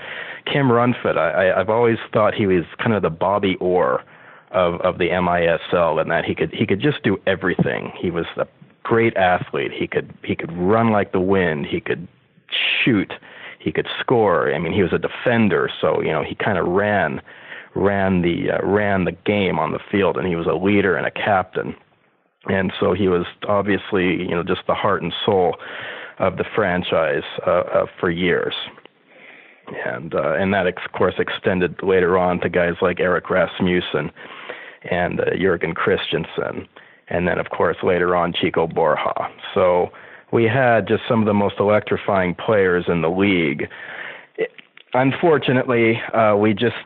Kim Runford, I've always thought he was kind of the Bobby Orr of the MISL, and that he could just do everything. He was a great athlete. He could run like the wind. He could shoot. He could score. I mean, he was a defender, so he kind of ran the game on the field, and he was a leader and a captain. And so he was obviously just the heart and soul of the franchise for years. And that of course extended later on to guys like Erik Rasmussen and Jurgen Christensen. And then, of course, later on, Chico Borja. So we had just some of the most electrifying players in the league. Unfortunately, we just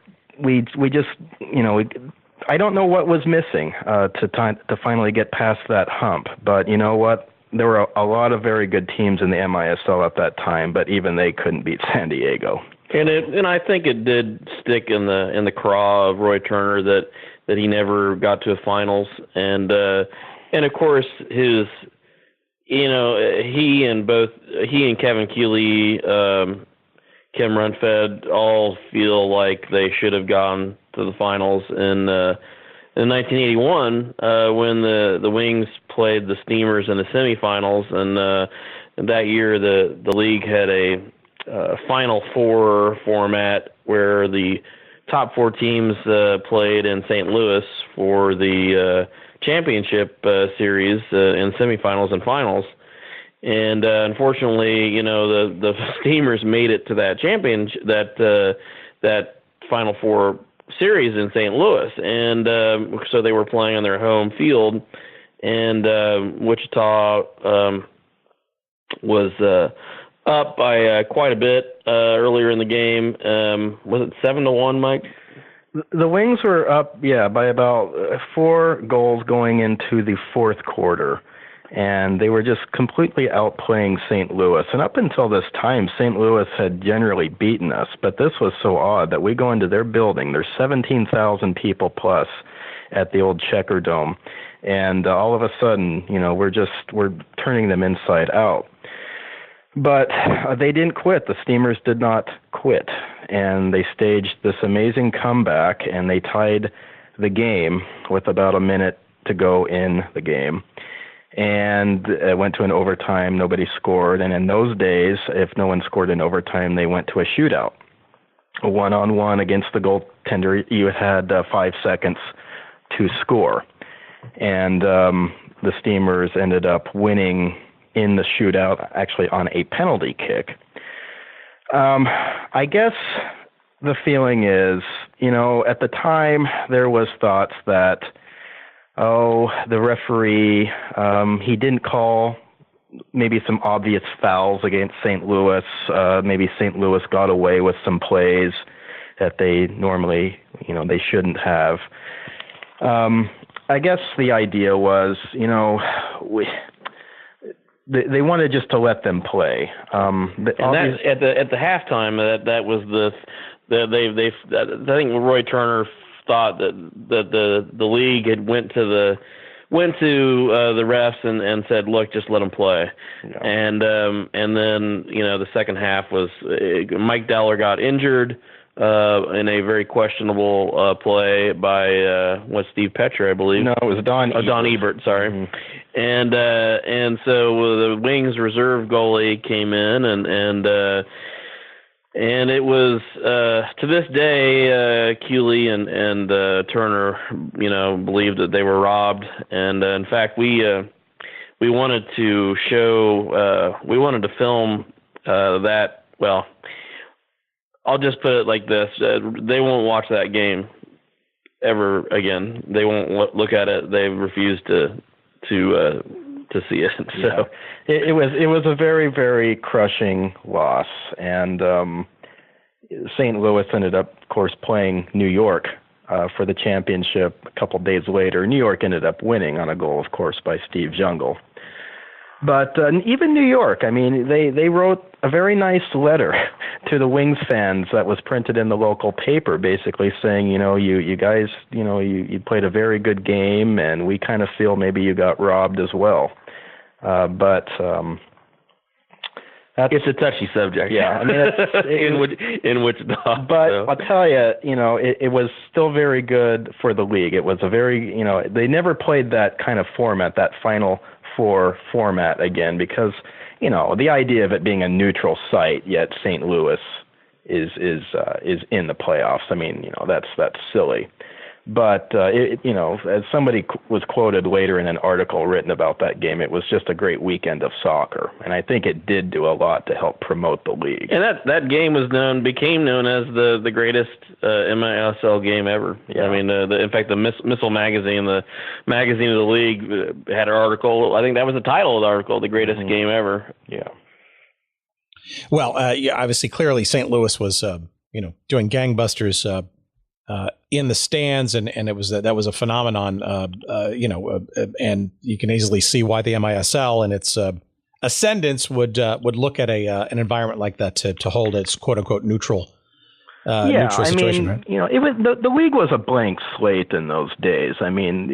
I don't know what was missing to finally get past that hump. But you know what? There were a lot of very good teams in the MISL at that time, but even they couldn't beat San Diego. And I think it did stick in the craw of Roy Turner that he never got to a finals, and of course he and Kevin Keeley, Kim Runfed all feel like they should have gone to the finals in 1981 when the Wings played the Steamers in the semifinals, and that year the league had a Final Four format where the top four teams played in St. Louis for the championship series in semifinals and finals. And unfortunately, the Steamers made it to that that Final Four series in St. Louis, and so they were playing on their home field, and Wichita was up by quite a bit earlier in the game. Was it 7-1, Mike? The Wings were up, by about 4 goals going into the fourth quarter, and they were just completely outplaying St. Louis. And up until this time, St. Louis had generally beaten us, but this was so odd that we go into their building. There's 17,000 people plus at the old Checker Dome, and all of a sudden, we're turning them inside out. But they didn't quit. The Steamers did not quit, and they staged this amazing comeback, and they tied the game with about a minute to go in the game. And it went to an overtime. Nobody scored. And in those days, if no one scored in overtime, they went to a shootout. A one-on-one against the goaltender, you had 5 seconds to score. And the Steamers ended up winning in the shootout, actually on a penalty kick. I guess the feeling is, at the time there was thoughts that, the referee, he didn't call maybe some obvious fouls against St. Louis. Maybe St. Louis got away with some plays that they normally, they shouldn't have. I guess the idea was, they wanted just to let them play. And that, at the halftime, that was I think Roy Turner thought that the league had went to the refs and said, look, just let them play. Yeah. And then the second half was Mike Deller got injured in a very questionable play by Steve Petra, I believe. No, it was Don Ebert, sorry. Mm-hmm. And so the Wings reserve goalie came in and it was to this day Cooley and Turner believed that they were robbed, and in fact we wanted to film that. Well, I'll just put it like this: they won't watch that game ever again. They won't look at it. They refuse to see it. So yeah. It was a very, very crushing loss, and St. Louis ended up, of course, playing New York for the championship a couple days later. New York ended up winning on a goal, of course, by Steve Jungle. But even New York, I mean, they wrote a very nice letter to the Wings fans that was printed in the local paper, basically saying, you guys, you played a very good game, and we kind of feel maybe you got robbed as well. But it's a touchy subject. Yeah, I mean, in Wichita. But so. I'll tell you, it was still very good for the league. It was a very, they never played that kind of format, that Final Four format again, because the idea of it being a neutral site, yet St. Louis is in the playoffs. I mean, that's silly. But as somebody was quoted later in an article written about that game, it was just a great weekend of soccer, and I think it did do a lot to help promote the league. And that game became known as the greatest MISL game ever. Yeah. I mean, in fact, the MISL magazine, the magazine of the league, had an article. I think that was the title of the article, "The Greatest Game Ever." Yeah. Well, obviously, clearly, St. Louis was doing gangbusters. In the stands, and it was that was a phenomenon, and you can easily see why the MISL and its ascendants would look at an environment like that to hold its quote unquote neutral situation. I mean, right? It was the league was a blank slate in those days. I mean,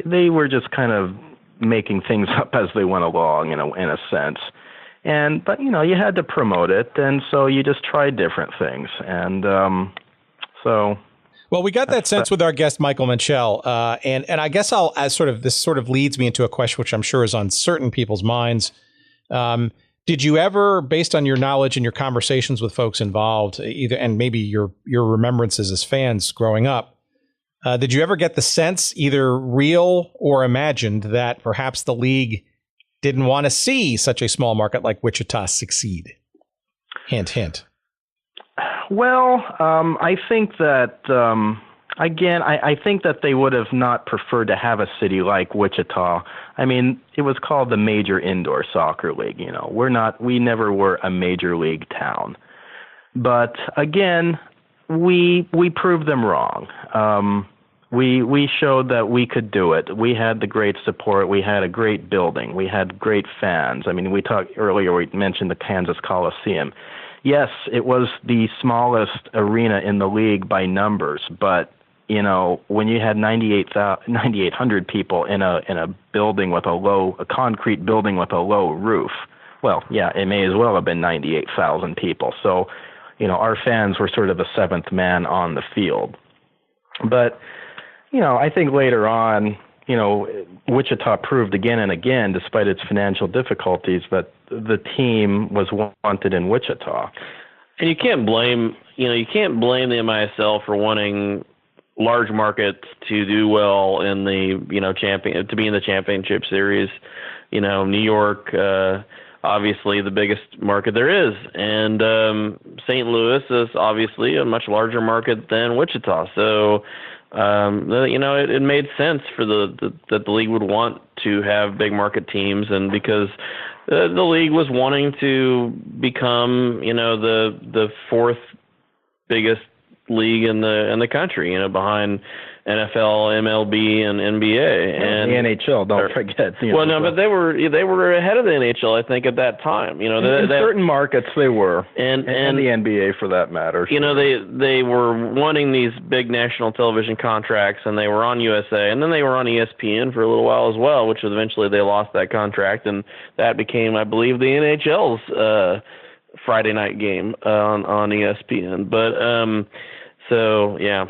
they were just kind of making things up as they went along, in a sense. But you had to promote it, and so you just tried different things, and so. Well, we got that sense with our guest, Michael Menchel, and I guess this sort of leads me into a question which I'm sure is on certain people's minds. Did you ever, based on your knowledge and your conversations with folks involved, and maybe your remembrances as fans growing up, did you ever get the sense, either real or imagined, that perhaps the league didn't want to see such a small market like Wichita succeed? Hint, hint. Well, I think that, again, I think that they would have not preferred to have a city like Wichita. I mean, it was called the Major Indoor Soccer League. We never were a major league town. But again, we proved them wrong. We showed that we could do it. We had the great support. We had a great building. We had great fans. I mean, we mentioned the Kansas Coliseum. Yes, it was the smallest arena in the league by numbers, but when you had 9,800 people in a building with a concrete building with a low roof, well, yeah, it may as well have been 98,000 people. So, our fans were sort of the seventh man on the field. But, I think later on, Wichita proved again and again, despite its financial difficulties, that the team was wanted in Wichita. And you can't blame the MISL for wanting large markets to do well in the to be in the championship series. New York, obviously the biggest market there is, and St. Louis is obviously a much larger market than Wichita. So. It made sense for that the league would want to have big market teams, and because the league was wanting to become, the fourth biggest league in the country, behind NFL, MLB, and NBA, and the NHL. Don't forget. Well, no, but they were ahead of the NHL, I think, at that time. You know, in certain markets they were, and the NBA for that matter. You know, they were wanting these big national television contracts, and they were on USA, and then they were on ESPN for a little while as well, which eventually they lost that contract, and that became, I believe, the NHL's Friday night game on ESPN. But so yeah.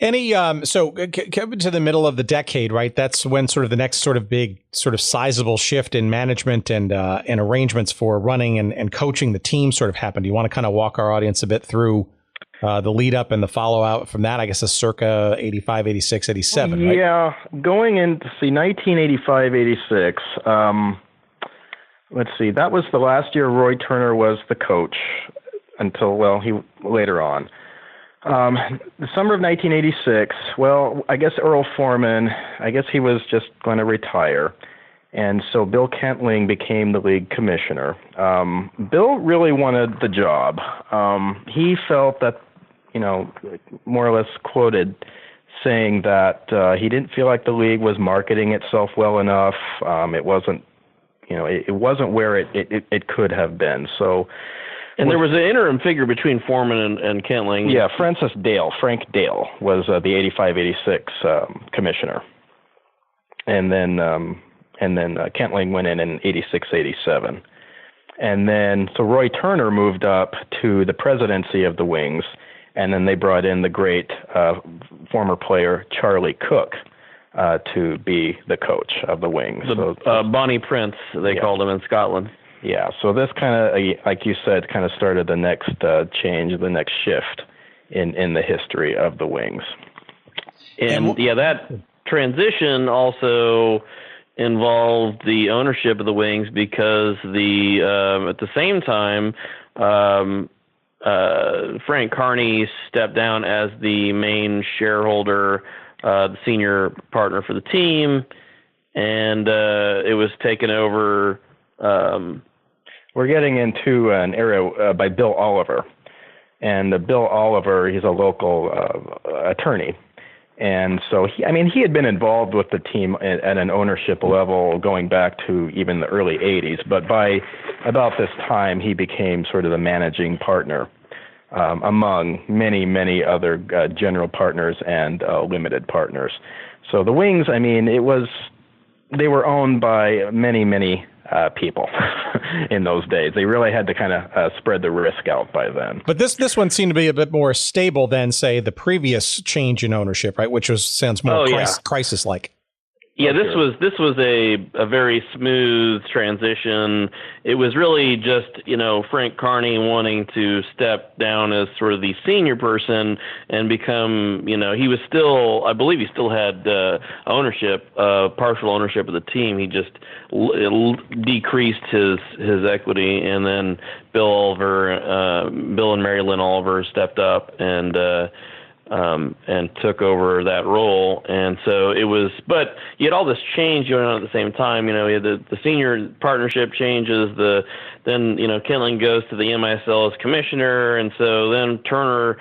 So coming to the middle of the decade, right? That's when sort of the next sort of big, sort of sizable shift in management and arrangements for running and coaching the team sort of happened. Do you want to kind of walk our audience a bit through the lead up and the follow out from that? I guess it's circa 85, 86, 87, right? Yeah, going into 1985, 86. Let's see, that was the last year Roy Turner was the coach until, he later on. The summer of 1986, I guess Earl Foreman, he was just going to retire. And so Bill Kentling became the league commissioner. Bill really wanted the job. He felt that, more or less quoted saying that he didn't feel like the league was marketing itself well enough. It wasn't, it wasn't where it could have been. So. And there was an interim figure between Foreman and Kentling. Yeah, Frank Dale was the 85-86 commissioner, and then Kentling went in 86-87, and then so Roy Turner moved up to the presidency of the Wings, and then they brought in the great former player Charlie Cook to be the coach of the Wings. Bonnie Prince, they called him in Scotland. Yeah, so this kind of, like you said, kind of started the next change, the next shift in the history of the Wings. And that transition also involved the ownership of the Wings because at the same time, Frank Carney stepped down as the main shareholder, the senior partner for the team, and it was taken over. We're getting into an era by Bill Oliver, and Bill Oliver, he's a local attorney, and so he had been involved with the team at an ownership level going back to even the early 80s, but by about this time he became sort of the managing partner among many, many other general partners and limited partners. So the Wings, they were owned by many, many people in those days. They really had to kind of spread the risk out by then. But this one seemed to be a bit more stable than, say, the previous change in ownership, right? Which sounds more crisis-like. Yeah, this was a very smooth transition. It was really just, Frank Carney wanting to step down as sort of the senior person and become, he was still, I believe he still had ownership, partial ownership of the team. He just decreased his equity, and then Bill and Mary Lynn Oliver stepped up and took over that role. And so it was, but you had all this change going on at the same time. You had the senior partnership changes, then Kentling goes to the MISL as commissioner, and so then Turner,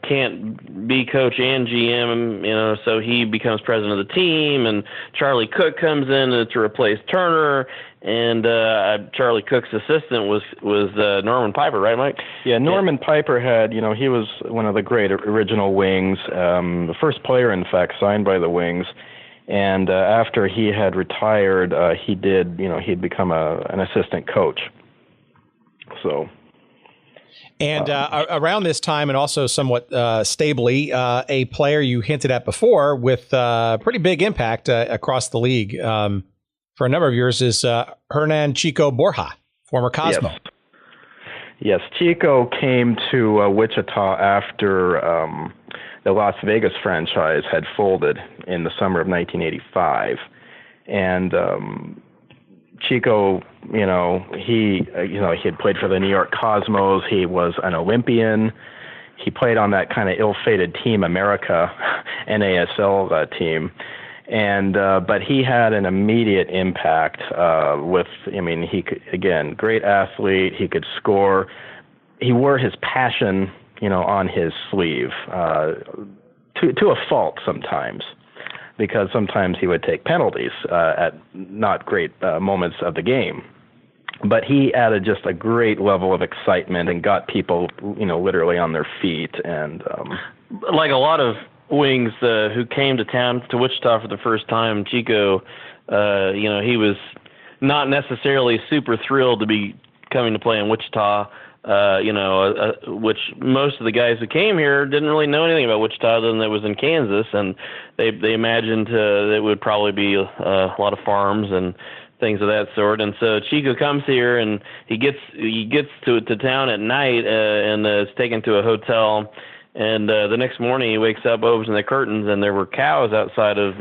can't be coach and GM, so he becomes president of the team, and Charlie Cook comes in to replace Turner. And Charlie Cook's assistant was Norman Piper, right, Mike? Yeah, Norman Piper had, he was one of the great original Wings, the first player, in fact, signed by the Wings. And after he had retired, he'd become an assistant coach. So. And around this time, and also somewhat stably, a player you hinted at before with pretty big impact across the league for a number of years is Hernan Chico Borja, former Cosmo. Yes, Chico came to Wichita after the Las Vegas franchise had folded in the summer of 1985. And Chico, he had played for the New York Cosmos. He was an Olympian. He played on that kind of ill-fated Team America NASL team. And but he had an immediate impact he could, again, great athlete. He could score. He wore his passion, on his sleeve to a fault sometimes, because sometimes he would take penalties at not great moments of the game. But he added just a great level of excitement and got people, literally on their feet. And like a lot of Wings who came to town to Wichita for the first time, Chico, he was not necessarily super thrilled to be coming to play in Wichita. Which most of the guys who came here didn't really know anything about Wichita other than it was in Kansas, and they imagined it would probably be a lot of farms and things of that sort. And so Chico comes here, and he gets to town at night and is taken to a hotel. And the next morning he wakes up, opens the curtains, and there were cows outside of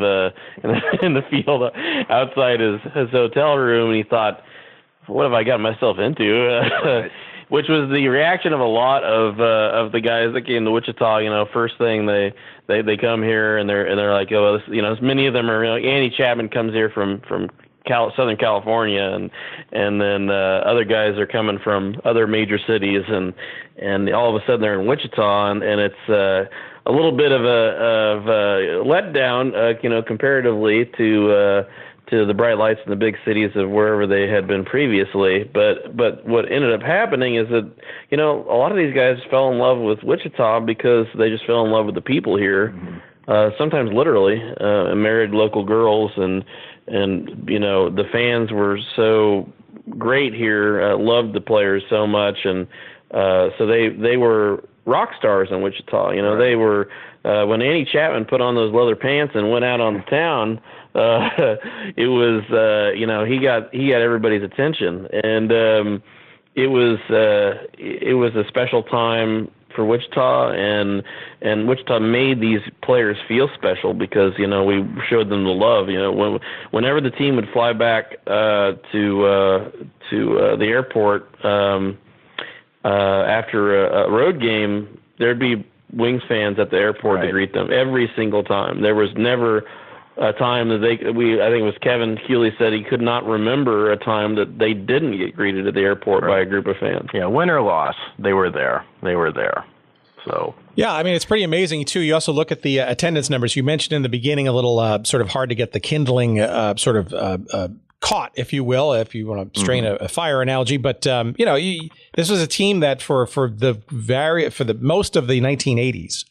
in the field outside his hotel room. And he thought, "What have I gotten myself into?" Which was the reaction of a lot of the guys that came to Wichita. First thing they come here and they're like, "Oh, this, many of them are Andy Chapman comes here from Southern California, and then other guys are coming from other major cities, and all of a sudden they're in Wichita, and it's a little bit of a letdown, comparatively to the bright lights in the big cities of wherever they had been previously. But what ended up happening is that a lot of these guys fell in love with Wichita because they just fell in love with the people here. Sometimes literally, married local girls, and the fans were so great here, loved the players so much, and so they were rock stars in Wichita. Right. They were when Andy Chapman put on those leather pants and went out on the town. It was he got everybody's attention, and it was a special time for Wichita, and Wichita made these players feel special because we showed them the love. Whenever the team would fly back to the airport after a road game, there'd be Wings fans at the airport to greet them every single time. There was never a time that I think it was Kevin Hewley said he could not remember a time that they didn't get greeted at the airport by a group of fans. Yeah, win or loss, they were there. So yeah, I mean, it's pretty amazing too. You also look at the attendance numbers. You mentioned in the beginning a little sort of hard to get the kindling caught, if you will, if you want to strain a fire analogy. But this was a team that for the most of the 1980s.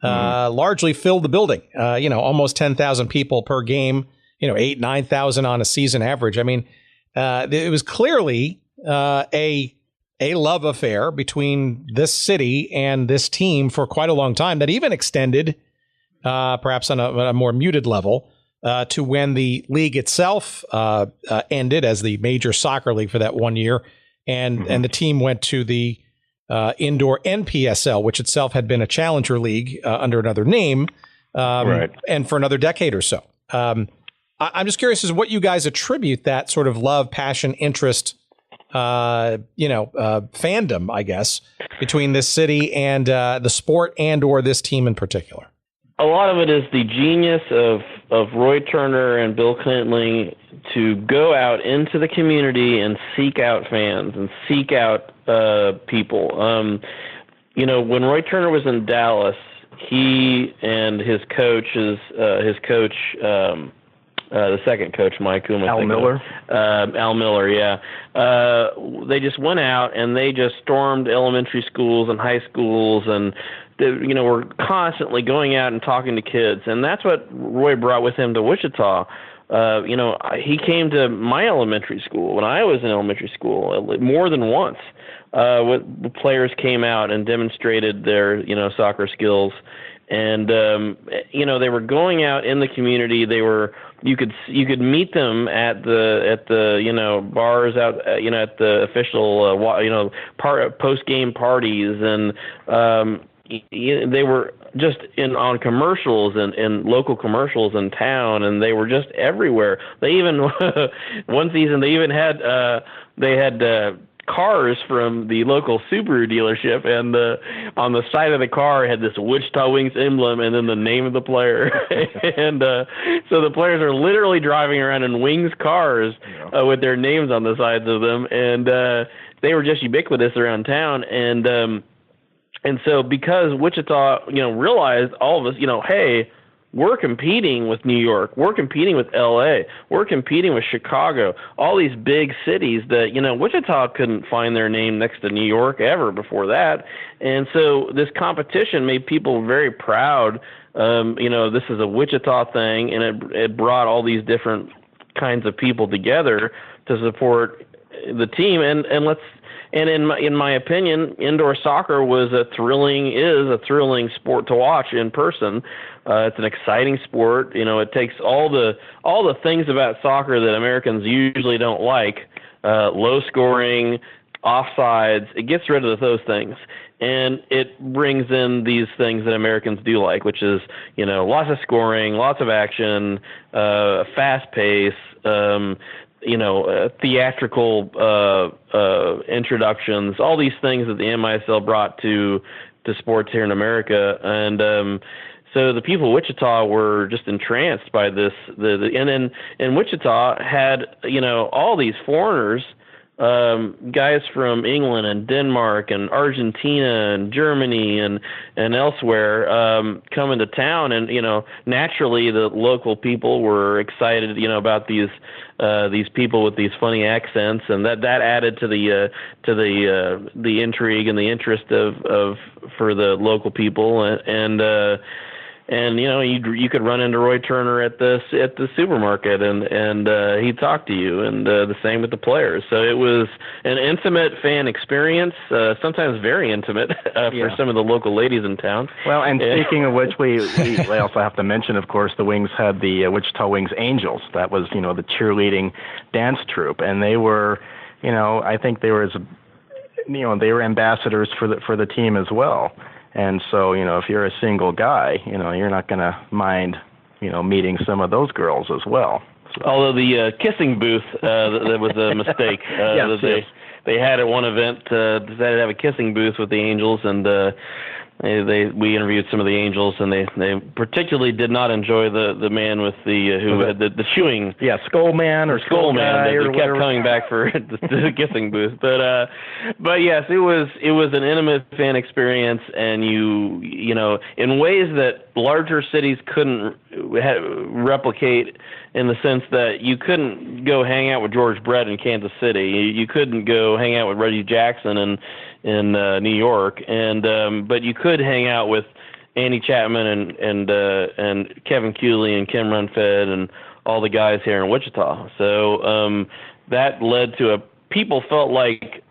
Largely filled the building, almost 10,000 people per game, 8,000, 9,000 on a season average. I mean, it was clearly a love affair between this city and this team for quite a long time that even extended, perhaps on a more muted level, to when the league itself ended as the major soccer league for that 1 year. And the team went to the indoor NPSL, which itself had been a challenger league under another name, and for another decade or so. I'm just curious as to what you guys attribute that sort of love, passion, interest, fandom, I guess, between this city and the sport and or this team in particular. A lot of it is the genius of Roy Turner and Bill Ling to go out into the community and seek out fans and seek out people. When Roy Turner was in Dallas, he and his coach, the second coach, Mike, whom Al Miller. Al Miller, yeah. They just went out and they just stormed elementary schools and high schools, and were constantly going out and talking to kids. And that's what Roy brought with him to Wichita. He came to my elementary school when I was in elementary school more than once. The players came out and demonstrated their, soccer skills. And, they were going out in the community. You could meet them at the bars out, at the official, post-game parties. And, they were just on commercials and local commercials in town, and they were just everywhere. They even one season they even had cars from the local Subaru dealership, and on the side of the car had this Wichita Wings emblem and then the name of the player. And so the players are literally driving around in Wings cars with their names on the sides of them, and they were just ubiquitous around town. And And so because Wichita, realized all of us, hey, we're competing with New York, we're competing with LA, we're competing with Chicago, all these big cities that, Wichita couldn't find their name next to New York ever before that. And so this competition made people very proud. This is a Wichita thing, and it brought all these different kinds of people together to support the team. And in my opinion, indoor soccer is a thrilling sport to watch in person. It's an exciting sport. It takes all the things about soccer that Americans usually don't like, low scoring, offsides. It gets rid of those things, and it brings in these things that Americans do like, which is, lots of scoring, lots of action, fast pace, theatrical introductions, all these things that the MISL brought to sports here in America. And so the people of Wichita were just entranced by this. And Wichita had, all these foreigners, guys from England and Denmark and Argentina and Germany and elsewhere come into town, and naturally the local people were excited about these people with these funny accents, and that added to the intrigue and the interest of for the local people. And you could run into Roy Turner at the supermarket, and he'd talk to you, and the same with the players. So it was an intimate fan experience, sometimes very intimate for some of the local ladies in town. Well, and speaking of which, we also have to mention, of course, the Wings had the Wichita Wings Angels. That was the cheerleading dance troupe, and they were, I think they were they were ambassadors for the team as well. And so, if you're a single guy, you're not going to mind, meeting some of those girls as well. So. Although the kissing booth, that was a mistake. Yes. They had at one event decided to have a kissing booth with the Angels, and we interviewed some of the Angels, and they particularly did not enjoy the man with who had the chewing. Yeah, Skull Man or Skull Man. They kept coming back for the kissing booth, but yes, it was an intimate fan experience, and in ways that larger cities couldn't replicate, in the sense that you couldn't go hang out with George Brett in Kansas City, you couldn't go hang out with Reggie Jackson in New York, but you could hang out with Andy Chapman and Kevin Cooley and Kim Runfed and all the guys here in Wichita. So that led to people felt like,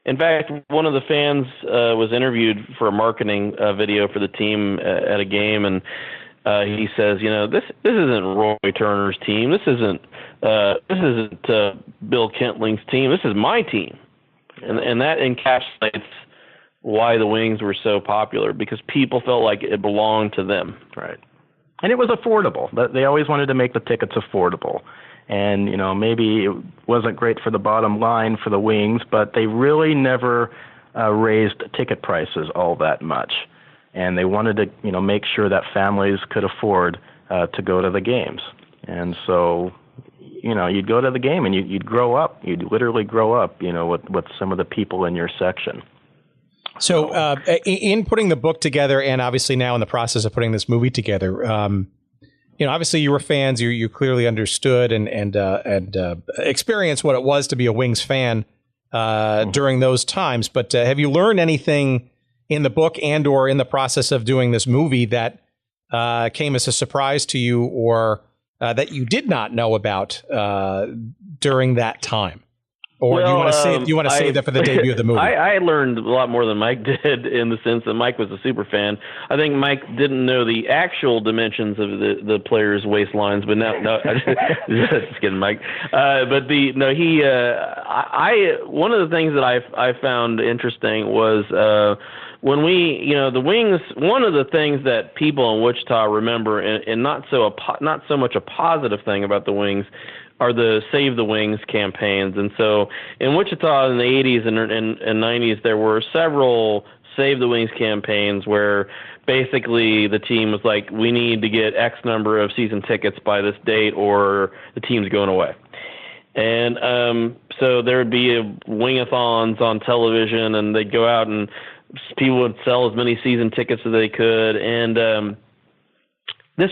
in fact, one of the fans was interviewed for a marketing video for the team at a game, and he says, this isn't Roy Turner's team. This isn't Bill Kentling's team. This is my team. And that encapsulates why the Wings were so popular, because people felt like it belonged to them. Right. And it was affordable. They always wanted to make the tickets affordable. And, maybe it wasn't great for the bottom line for the Wings, but they really never raised ticket prices all that much. And they wanted to, make sure that families could afford to go to the games. And so, you'd go to the game and you'd grow up. You'd literally grow up, with some of the people in your section. So in putting the book together, and obviously now in the process of putting this movie together, obviously you were fans. You clearly understood and experienced what it was to be a Wings fan during those times. But have you learned anything in the book and or in the process of doing this movie that came as a surprise to you, or that you did not know about during that time? Or do you want to save that for the debut of the movie? I learned a lot more than Mike did, in the sense that Mike was a super fan. I think Mike didn't know the actual dimensions of the players' waistlines, but no, just kidding, Mike. One of the things that I found interesting was when the Wings. One of the things that people in Wichita remember, and not so much a positive thing about the Wings, are the Save the Wings campaigns. And so in Wichita in the 80s and 90s, there were several Save the Wings campaigns where basically the team was like, we need to get X number of season tickets by this date or the team's going away. And so there would be wingathons on television, and they'd go out and people would sell as many season tickets as they could, and this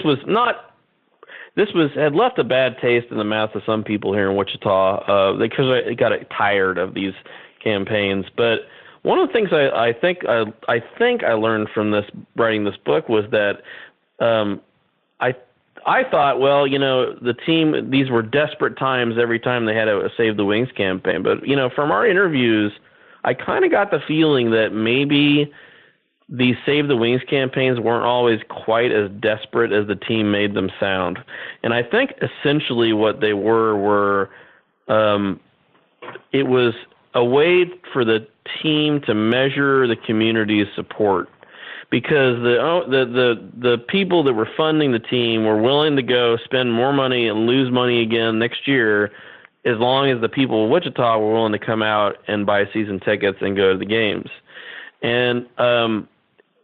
had left a bad taste in the mouth of some people here in Wichita because I got tired of these campaigns. But one of the things I think I learned from writing this book was that I thought, well, the team, these were desperate times every time they had a Save the Wings campaign. But, from our interviews, I kind of got the feeling that maybe these Save the Wings campaigns weren't always quite as desperate as the team made them sound. And I think essentially what they were it was a way for the team to measure the community's support, because the people that were funding the team were willing to go spend more money and lose money again next year, as long as the people of Wichita were willing to come out and buy season tickets and go to the games. And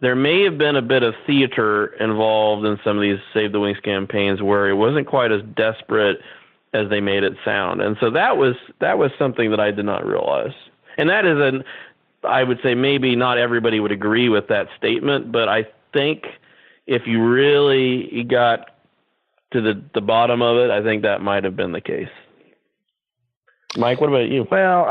there may have been a bit of theater involved in some of these Save the Wings campaigns where it wasn't quite as desperate as they made it sound. And so that was something that I did not realize. And that is I would say maybe not everybody would agree with that statement, but I think if you really got to the bottom of it, I think that might have been the case. Mike, what about you? Well,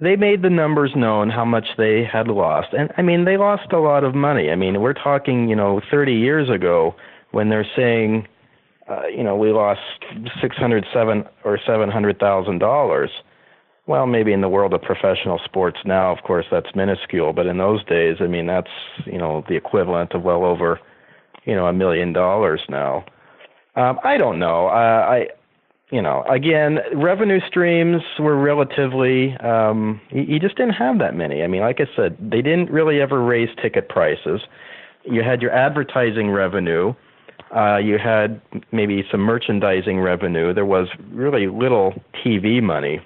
they made the numbers known how much they had lost. And, I mean, they lost a lot of money. I mean, we're talking, 30 years ago when they're saying, we lost $607 or $700,000. Well, maybe in the world of professional sports now, of course, that's minuscule. But in those days, I mean, that's, the equivalent of well over, $1 million now. I don't know. Again, revenue streams were relatively, you just didn't have that many. I mean, like I said, they didn't really ever raise ticket prices. You had your advertising revenue. You had maybe some merchandising revenue. There was really little TV money.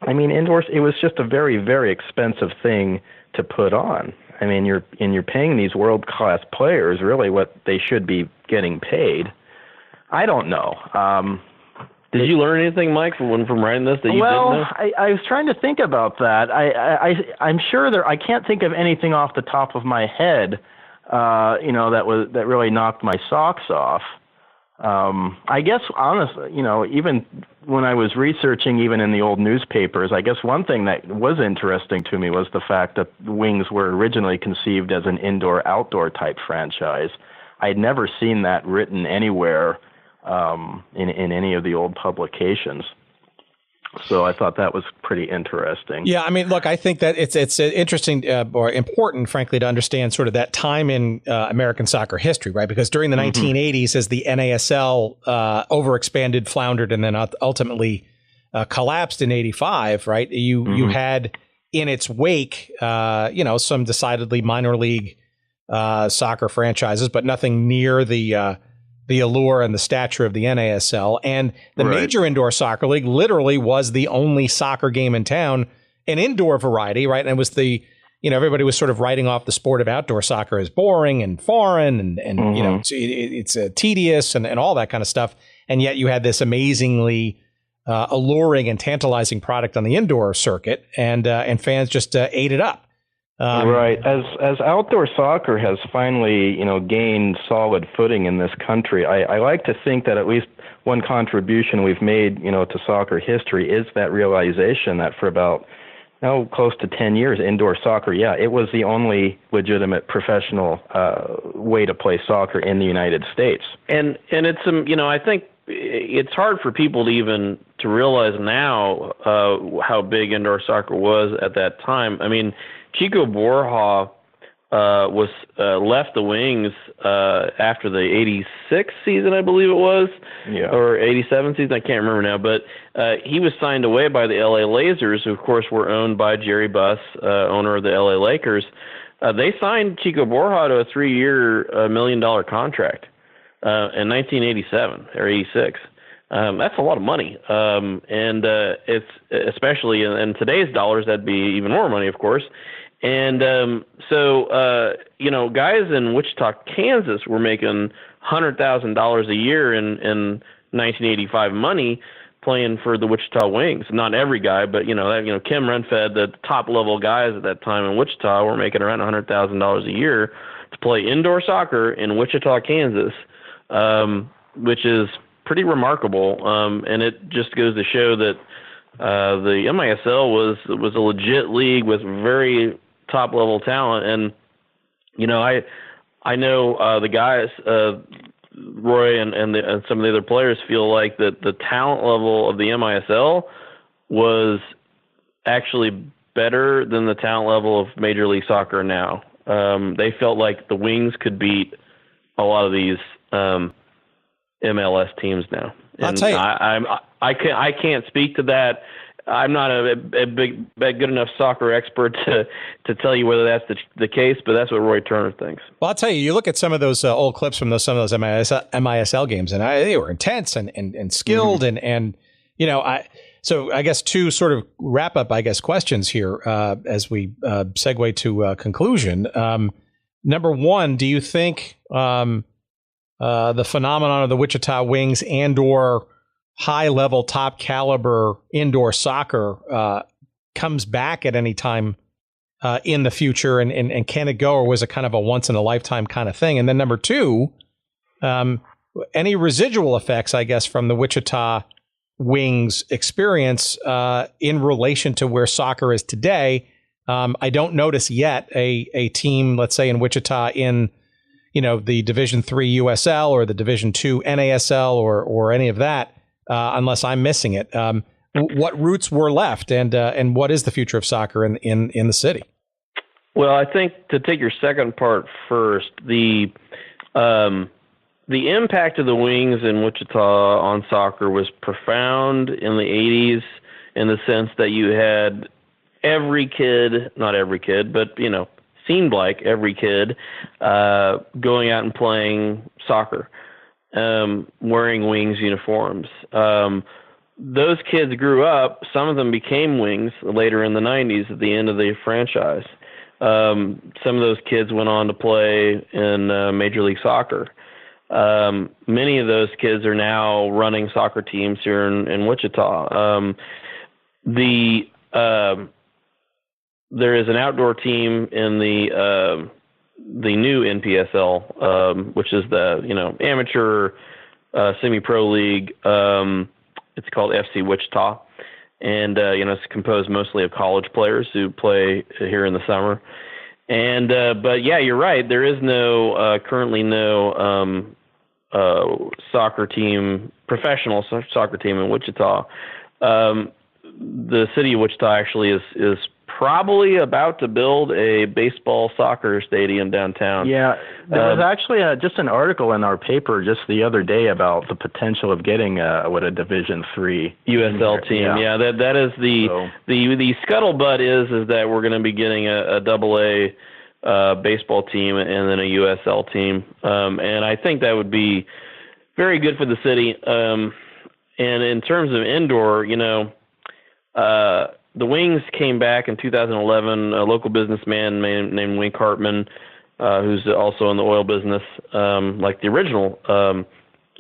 I mean, indoors, it was just a very, very expensive thing to put on. I mean, you're paying these world-class players really what they should be getting paid. I don't know. Did you learn anything, Mike, from writing this that you didn't know? I was trying to think about that. I'm sure I can't think of anything off the top of my head, that really knocked my socks off. I guess honestly, even when I was researching, even in the old newspapers, I guess one thing that was interesting to me was the fact that the Wings were originally conceived as an indoor-outdoor type franchise. I had never seen that written anywhere in any of the old publications. So I thought that was pretty interesting. Yeah, I mean, look, I think that it's interesting or important, frankly, to understand sort of that time in American soccer history, right? Because during the 1980s, as the NASL overexpanded, floundered, and then ultimately collapsed in '85, right? You had in its wake, some decidedly minor league soccer franchises, but nothing near the allure and the stature of the NASL. And the major indoor soccer league literally was the only soccer game in town, an indoor variety, right? And it was everybody was sort of writing off the sport of outdoor soccer as boring and foreign and it's tedious and all that kind of stuff. And yet you had this amazingly alluring and tantalizing product on the indoor circuit, and fans just ate it up. Right. As outdoor soccer has finally, gained solid footing in this country, I like to think that at least one contribution we've made, to soccer history is that realization that for about close to 10 years, indoor soccer, it was the only legitimate professional way to play soccer in the United States. And it's I think it's hard for people to realize now how big indoor soccer was at that time. I mean, Chico Borja was left the Wings after the '86 season, I believe it was, or '87 season. I can't remember now, but he was signed away by the LA Lasers, who of course were owned by Jerry Buss, owner of the LA Lakers. They signed Chico Borja to a 3-year, $1 million contract in 1987 or '86. That's a lot of money, and it's especially in today's dollars, that'd be even more money, of course. And guys in Wichita, Kansas were making $100,000 a year in 1985 money, playing for the Wichita Wings. Not every guy, but Kim Renfed, the top level guys at that time in Wichita, were making around $100,000 a year to play indoor soccer in Wichita, Kansas, which is pretty remarkable. And it just goes to show that the MISL was a legit league with very top level talent. And I know the guys, Roy and some of the other players, feel like that the talent level of the MISL was actually better than the talent level of Major League Soccer now. They felt like the Wings could beat a lot of these MLS teams now. And I'll tell you, I can't speak to that. I'm not a good enough soccer expert to tell you whether that's the case, but that's what Roy Turner thinks. Well, I'll tell you look at some of those old clips from some of those MISL games, and they were intense and skilled, and So I guess two sort of wrap up, questions here as we segue to conclusion. Number one, do you think the phenomenon of the Wichita Wings and/or high-level, top-caliber indoor soccer comes back at any time in the future, and can it go, or was it kind of a once-in-a-lifetime kind of thing? And then number two, any residual effects, I guess, from the Wichita Wings experience in relation to where soccer is today? I don't notice yet a team, let's say in Wichita, in the Division III USL or the Division II NASL or any of that. Unless I'm missing it. What roots were left, and what is the future of soccer in the city? Well, I think to take your second part first, the impact of the Wings in Wichita on soccer was profound in the 80s, in the sense that you had every kid, not every kid, but seemed like every kid going out and playing soccer. Wearing Wings uniforms. Those kids grew up. Some of them became Wings later in the 90s at the end of the franchise. Some of those kids went on to play in Major League Soccer. Many of those kids are now running soccer teams here in Wichita. There is an outdoor team in the new NPSL, which is the amateur semi-pro league. It's called FC Wichita, and it's composed mostly of college players who play here in the summer. And but yeah, you're right. There is currently no soccer team, professional soccer team in Wichita. The city of Wichita actually is probably about to build a baseball soccer stadium downtown. Yeah, there was actually just an article in our paper just the other day about the potential of getting a Division III USL team. Yeah, that is the scuttlebutt is that we're going to be getting a AA baseball team and then a USL team, and I think that would be very good for the city. And in terms of indoor, the Wings came back in 2011. A local businessman named Wink Hartman, who's also in the oil business, like the original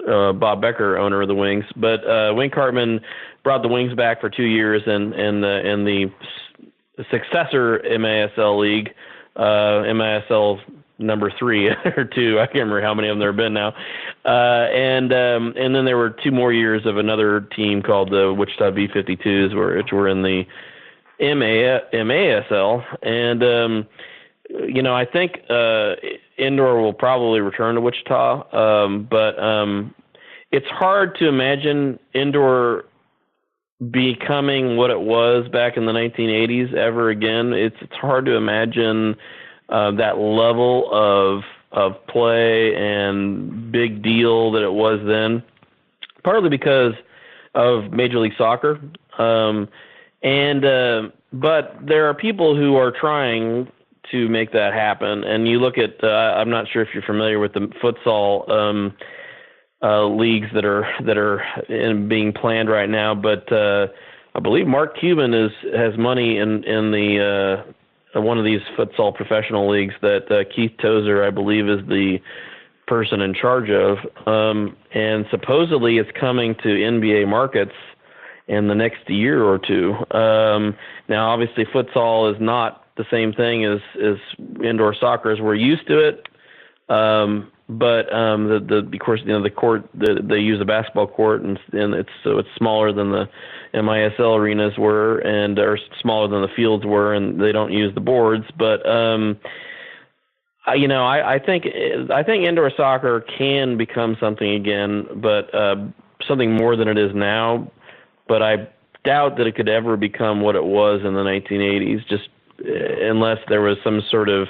Bob Becker owner of the Wings. But Wink Hartman brought the Wings back for 2 years in the successor MISL league, MISL number 3 or 2. I can't remember how many of them there have been now. And then there were 2 more years of another team called the Wichita B-52s, which were in the MASL. And, I think indoor will probably return to Wichita, but it's hard to imagine indoor becoming what it was back in the 1980s ever again. It's hard to imagine that level of play and big deal that it was then, partly because of Major League Soccer. But there are people who are trying to make that happen. And you look at, I'm not sure if you're familiar with the futsal leagues that are being planned right now, but I believe Mark Cuban has money in the one of these futsal professional leagues that Keith Tozer, I believe, is the person in charge of. And supposedly it's coming to NBA markets in the next year or two. Now, obviously, futsal is not the same thing as indoor soccer as we're used to it. But of course, the court, they use a basketball court, and it's smaller than the MISL arenas were, and or smaller than the fields were, and they don't use the boards. But I think indoor soccer can become something again, but something more than it is now. But I doubt that it could ever become what it was in the 1980s, just unless there was some sort of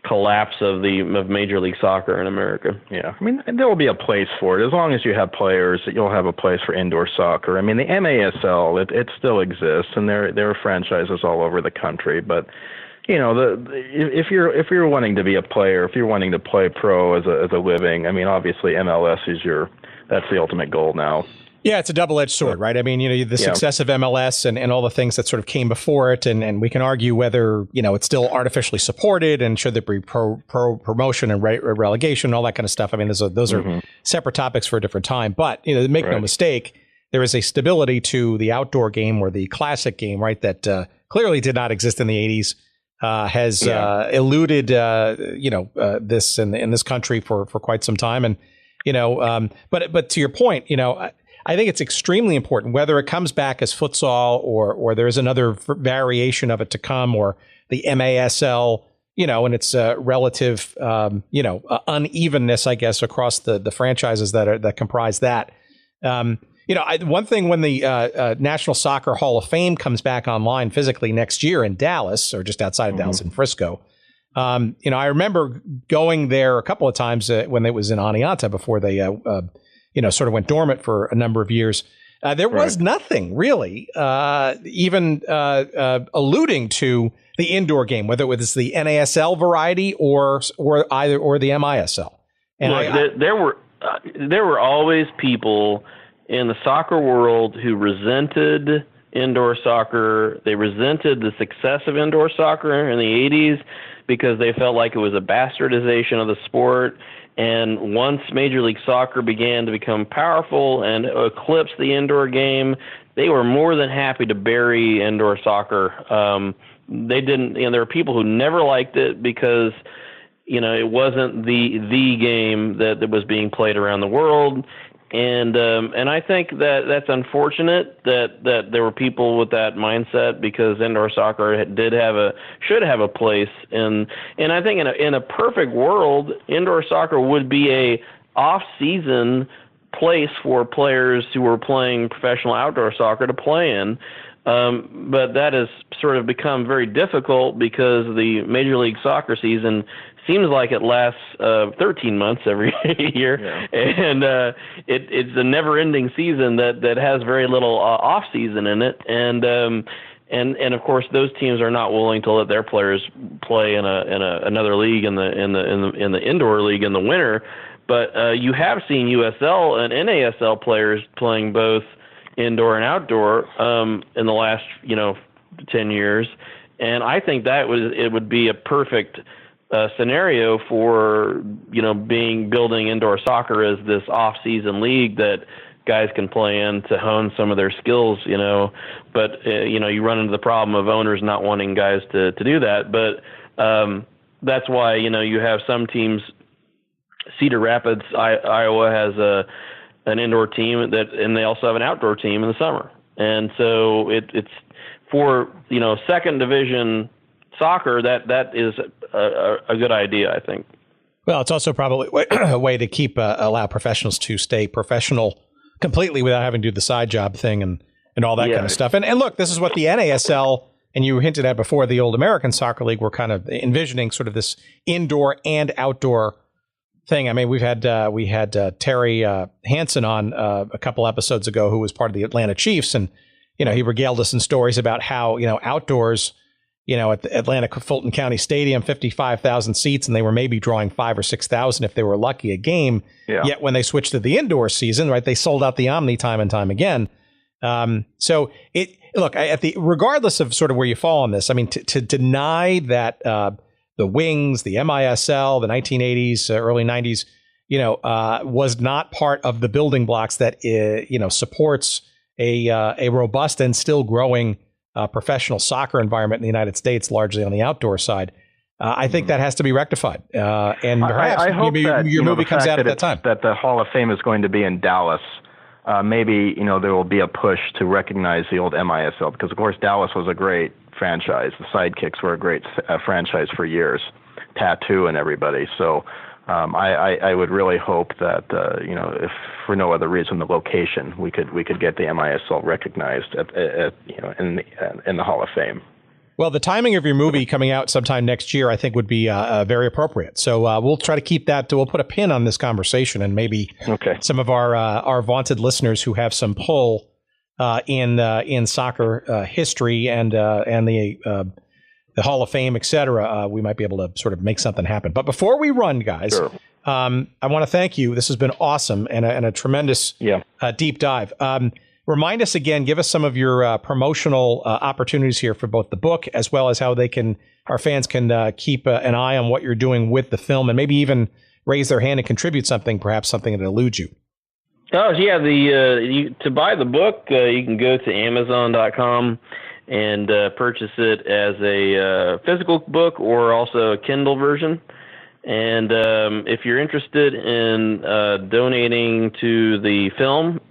collapse of Major League Soccer in America. Yeah, I mean, there will be a place for it. As long as you have players, you'll have a place for indoor soccer. I mean, the MASL, it still exists, and there are franchises all over the country. But if you're wanting to be a player, if you're wanting to play pro as a living, I mean, obviously MLS that's the ultimate goal now. Yeah, it's a double-edged sword, right? I mean, the success of MLS and all the things that sort of came before it, and we can argue whether, it's still artificially supported and should there be promotion and relegation and all that kind of stuff. I mean, those are separate topics for a different time. But, make no mistake, there is a stability to the outdoor game or the classic game, right, that clearly did not exist in the 80s, has eluded, this in this country for quite some time. And, but to your point, I think it's extremely important, whether it comes back as futsal or there's another variation of it to come, or the MASL, and its relative, unevenness, I guess, across the franchises that comprise that. One thing when the National Soccer Hall of Fame comes back online physically next year in Dallas, or just outside of Dallas in Frisco, I remember going there a couple of times when it was in Oneonta before they sort of went dormant for a number of years. There was nothing really even alluding to the indoor game, whether it was the NASL variety or the MISL. And there were always people in the soccer world who resented indoor soccer. They resented the success of indoor soccer in the 80s because they felt like it was a bastardization of the sport. And once Major League Soccer began to become powerful and eclipse the indoor game, they were more than happy to bury indoor soccer. They didn't. There were people who never liked it because, it wasn't the game that was being played around the world. And I think that's unfortunate that there were people with that mindset, because indoor soccer should have a place and I think in a perfect world, indoor soccer would be a off-season place for players who were playing professional outdoor soccer to play in. But that has sort of become very difficult because the Major League Soccer season seems like it lasts 13 months every year, and it's a never-ending season that has very little off-season in it, and of course those teams are not willing to let their players play in another league in the indoor league in the winter. But you have seen USL and NASL players playing both indoor and outdoor in the last 10 years, and I think it would be a perfect scenario for building indoor soccer as this off-season league that guys can play in to hone some of their skills. But you run into the problem of owners not wanting guys to do that. But that's why you have some teams. Cedar Rapids, Iowa has an indoor team and they also have an outdoor team in the summer. And so it's for second division soccer that is a good idea, I think. Well, it's also probably a way to allow professionals to stay professional completely without having to do the side job thing and all that kind of stuff. And look, this is what the NASL, and you hinted at before, the old American Soccer League, were kind of envisioning, sort of this indoor and outdoor thing. I mean, we had Terry Hansen on a couple episodes ago, who was part of the Atlanta Chiefs, and he regaled us in stories about how outdoors, at the Atlanta Fulton County Stadium, 55,000 seats, and they were maybe drawing 5,000 or 6,000 if they were lucky a game. Yeah. Yet when they switched to the indoor season, right, they sold out the Omni time and time again. So regardless of sort of where you fall on this, I mean, to deny that the Wings, the MISL, the 1980s, early 90s, was not part of the building blocks that supports a robust and still growing professional soccer environment in the United States, largely on the outdoor side. I think that has to be rectified. And perhaps I hope your movie comes out at that time. That the Hall of Fame is going to be in Dallas. Maybe, there will be a push to recognize the old MISL, because, of course, Dallas was a great franchise. The Sidekicks were a great franchise for years, Tattoo and everybody. So I would really hope that, if for no other reason, the location, we could get the MISL recognized in the Hall of Fame. Well, the timing of your movie coming out sometime next year, I think, would be very appropriate. So we'll try to keep that. We'll put a pin on this conversation, and maybe some of our vaunted listeners who have some pull in soccer history and the Hall of Fame, et cetera, we might be able to sort of make something happen. But before we run, guys, sure. I want to thank you. This has been awesome and a tremendous deep dive. Remind us again, give us some of your promotional opportunities here for both the book as well as how our fans can keep an eye on what you're doing with the film, and maybe even raise their hand and contribute something, perhaps something that eludes you. Oh, yeah. To buy the book, you can go to Amazon.com and purchase it as a physical book or also a Kindle version. And if you're interested in donating to the film,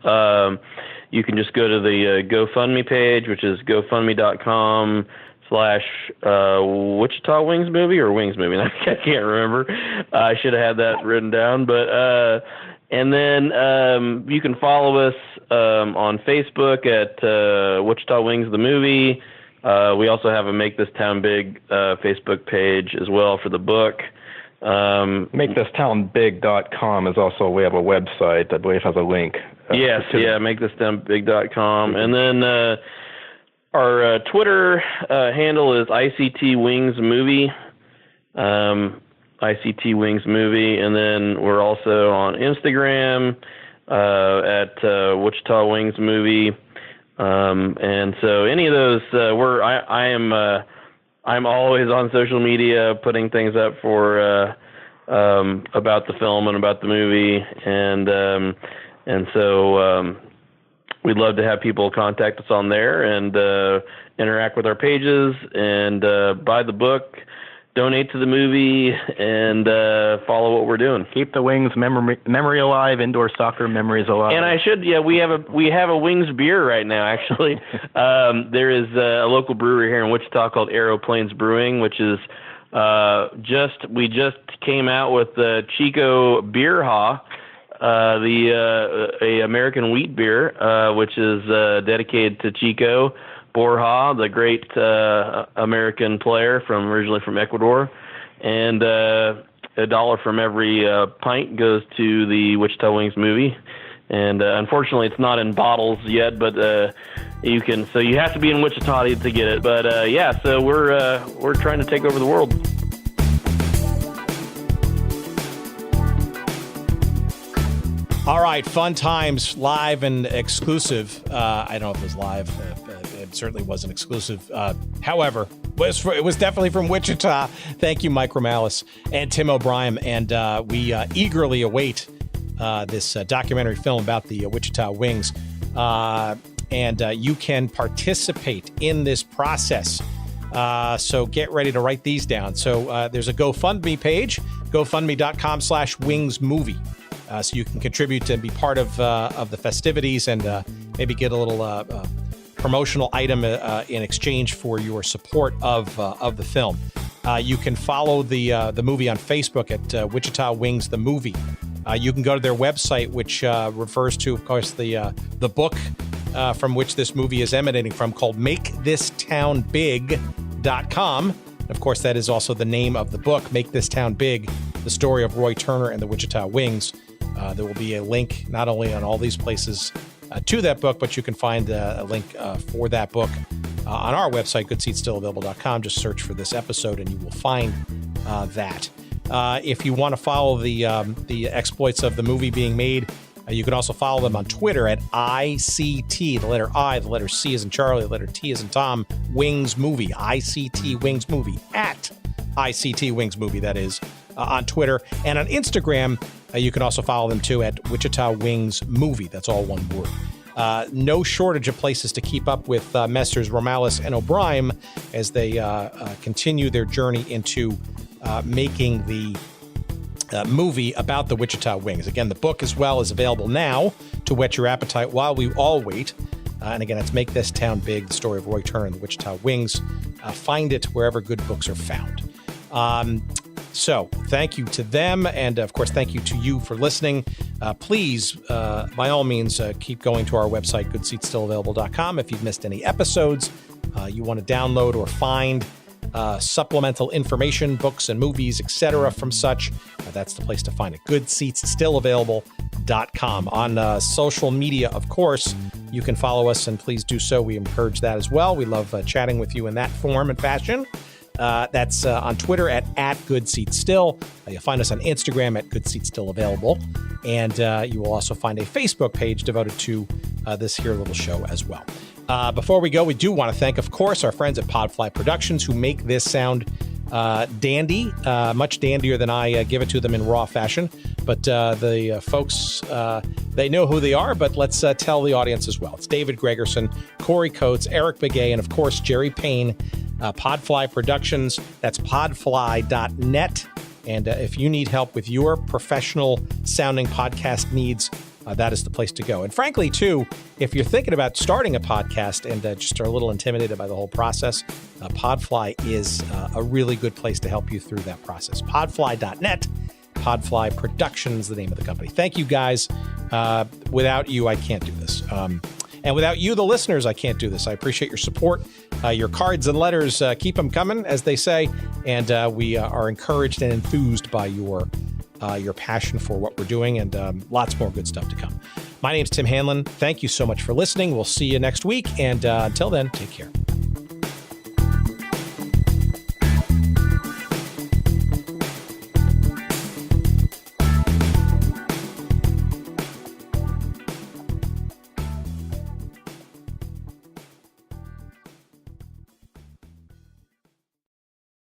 you can just go to the GoFundMe page, which is gofundme.com/Wichita Wings movie or Wings movie. I can't remember. I should have had that written down. But and then you can follow us on Facebook at Wichita Wings the movie. We also have a Make This Town Big Facebook page as well for the book. MakeThisTownBig.com is also, we have a website, I believe has a link. Yes, MakeThisTownBig.com. And then our Twitter handle is ICT Wings Movie, ICT Wings Movie. And then we're also on Instagram at Wichita Wings Movie. And so any of those, I'm always on social media putting things up for about the film and about the movie, and so we'd love to have people contact us on there and interact with our pages and buy the book, donate to the movie, and follow what we're doing. Keep the Wings memory alive. Indoor soccer memories alive. And we have a Wings beer right now. Actually, there is a local brewery here in Wichita called Aeroplanes Brewing, which is we just came out with the Chico Beer Ha, a American wheat beer, which is dedicated to Chico. Borja, the great American player originally from Ecuador, and $1 from every pint goes to the Wichita Wings movie. And unfortunately, it's not in bottles yet, but you can. So you have to be in Wichita to get it. But so we're trying to take over the world. All right, fun times, live and exclusive. I don't know if it was live. It certainly wasn't exclusive. However, it was definitely from Wichita. Thank you, Mike Romalis and Tim OBryhim. And we eagerly await this documentary film about the Wichita Wings. And you can participate in this process. So get ready to write these down. So there's a GoFundMe page, gofundme.com/wingsmovie. So you can contribute and be part of the festivities and maybe get a little promotional item in exchange for your support of the film. You can follow the movie on Facebook at Wichita Wings the movie. You can go to their website, which refers to, of course, the book from which this movie is emanating from, called MakeThisTownBig.com. Of course, that is also the name of the book, Make This Town Big, the story of Roy Turner and the Wichita Wings. There will be a link not only on all these places to that book, but you can find a link for that book on our website, goodseatsstillavailable.com. Just search for this episode and you will find that. If you want to follow the exploits of the movie being made, you can also follow them on Twitter at ICT, the letter I, the letter C as in Charlie, the letter T as in Tom, Wings Movie, ICT Wings Movie, at ICT Wings Movie, that is, on Twitter. And on Instagram, you can also follow them too at Wichita Wings Movie. That's all one word. No shortage of places to keep up with Messrs. Romalis and OBryhim as they continue their journey into making the movie about the Wichita Wings. Again, the book as well is available now to whet your appetite while we all wait. And again, it's Make This Town Big, the story of Roy Turner and the Wichita Wings. Find it wherever good books are found. So thank you to them. And of course, thank you to you for listening. Please, by all means, keep going to our website, goodseatsstillavailable.com. If you've missed any episodes, you want to download or find supplemental information, books and movies, etc. from such, that's the place to find it. goodseatsstillavailable.com. On social media, of course, you can follow us, and please do so. We encourage that as well. We love chatting with you in that form and fashion. That's on Twitter at GoodSeatsStill. You'll find us on Instagram at GoodSeatsStillAvailable. And you will also find a Facebook page devoted to this here little show as well. Before we go, we do want to thank, of course, our friends at Podfly Productions who make this sound dandy, much dandier than I give it to them in raw fashion. But the folks, they know who they are, but let's tell the audience as well. It's David Gregerson, Corey Coates, Eric Begay, and of course, Jerry Payne, Podfly Productions. That's podfly.net. And if you need help with your professional sounding podcast needs, that is the place to go. And frankly, too, if you're thinking about starting a podcast and just are a little intimidated by the whole process, Podfly is a really good place to help you through that process. Podfly.net. Podfly Productions, the name of the company. Thank you, guys. Without you, I can't do this. And without you, the listeners, I can't do this. I appreciate your support. Your cards and letters, keep them coming, as they say. And we are encouraged and enthused by your passion for what we're doing, and lots more good stuff to come. My name's Tim Hanlon. Thank you so much for listening. We'll see you next week. And until then, take care.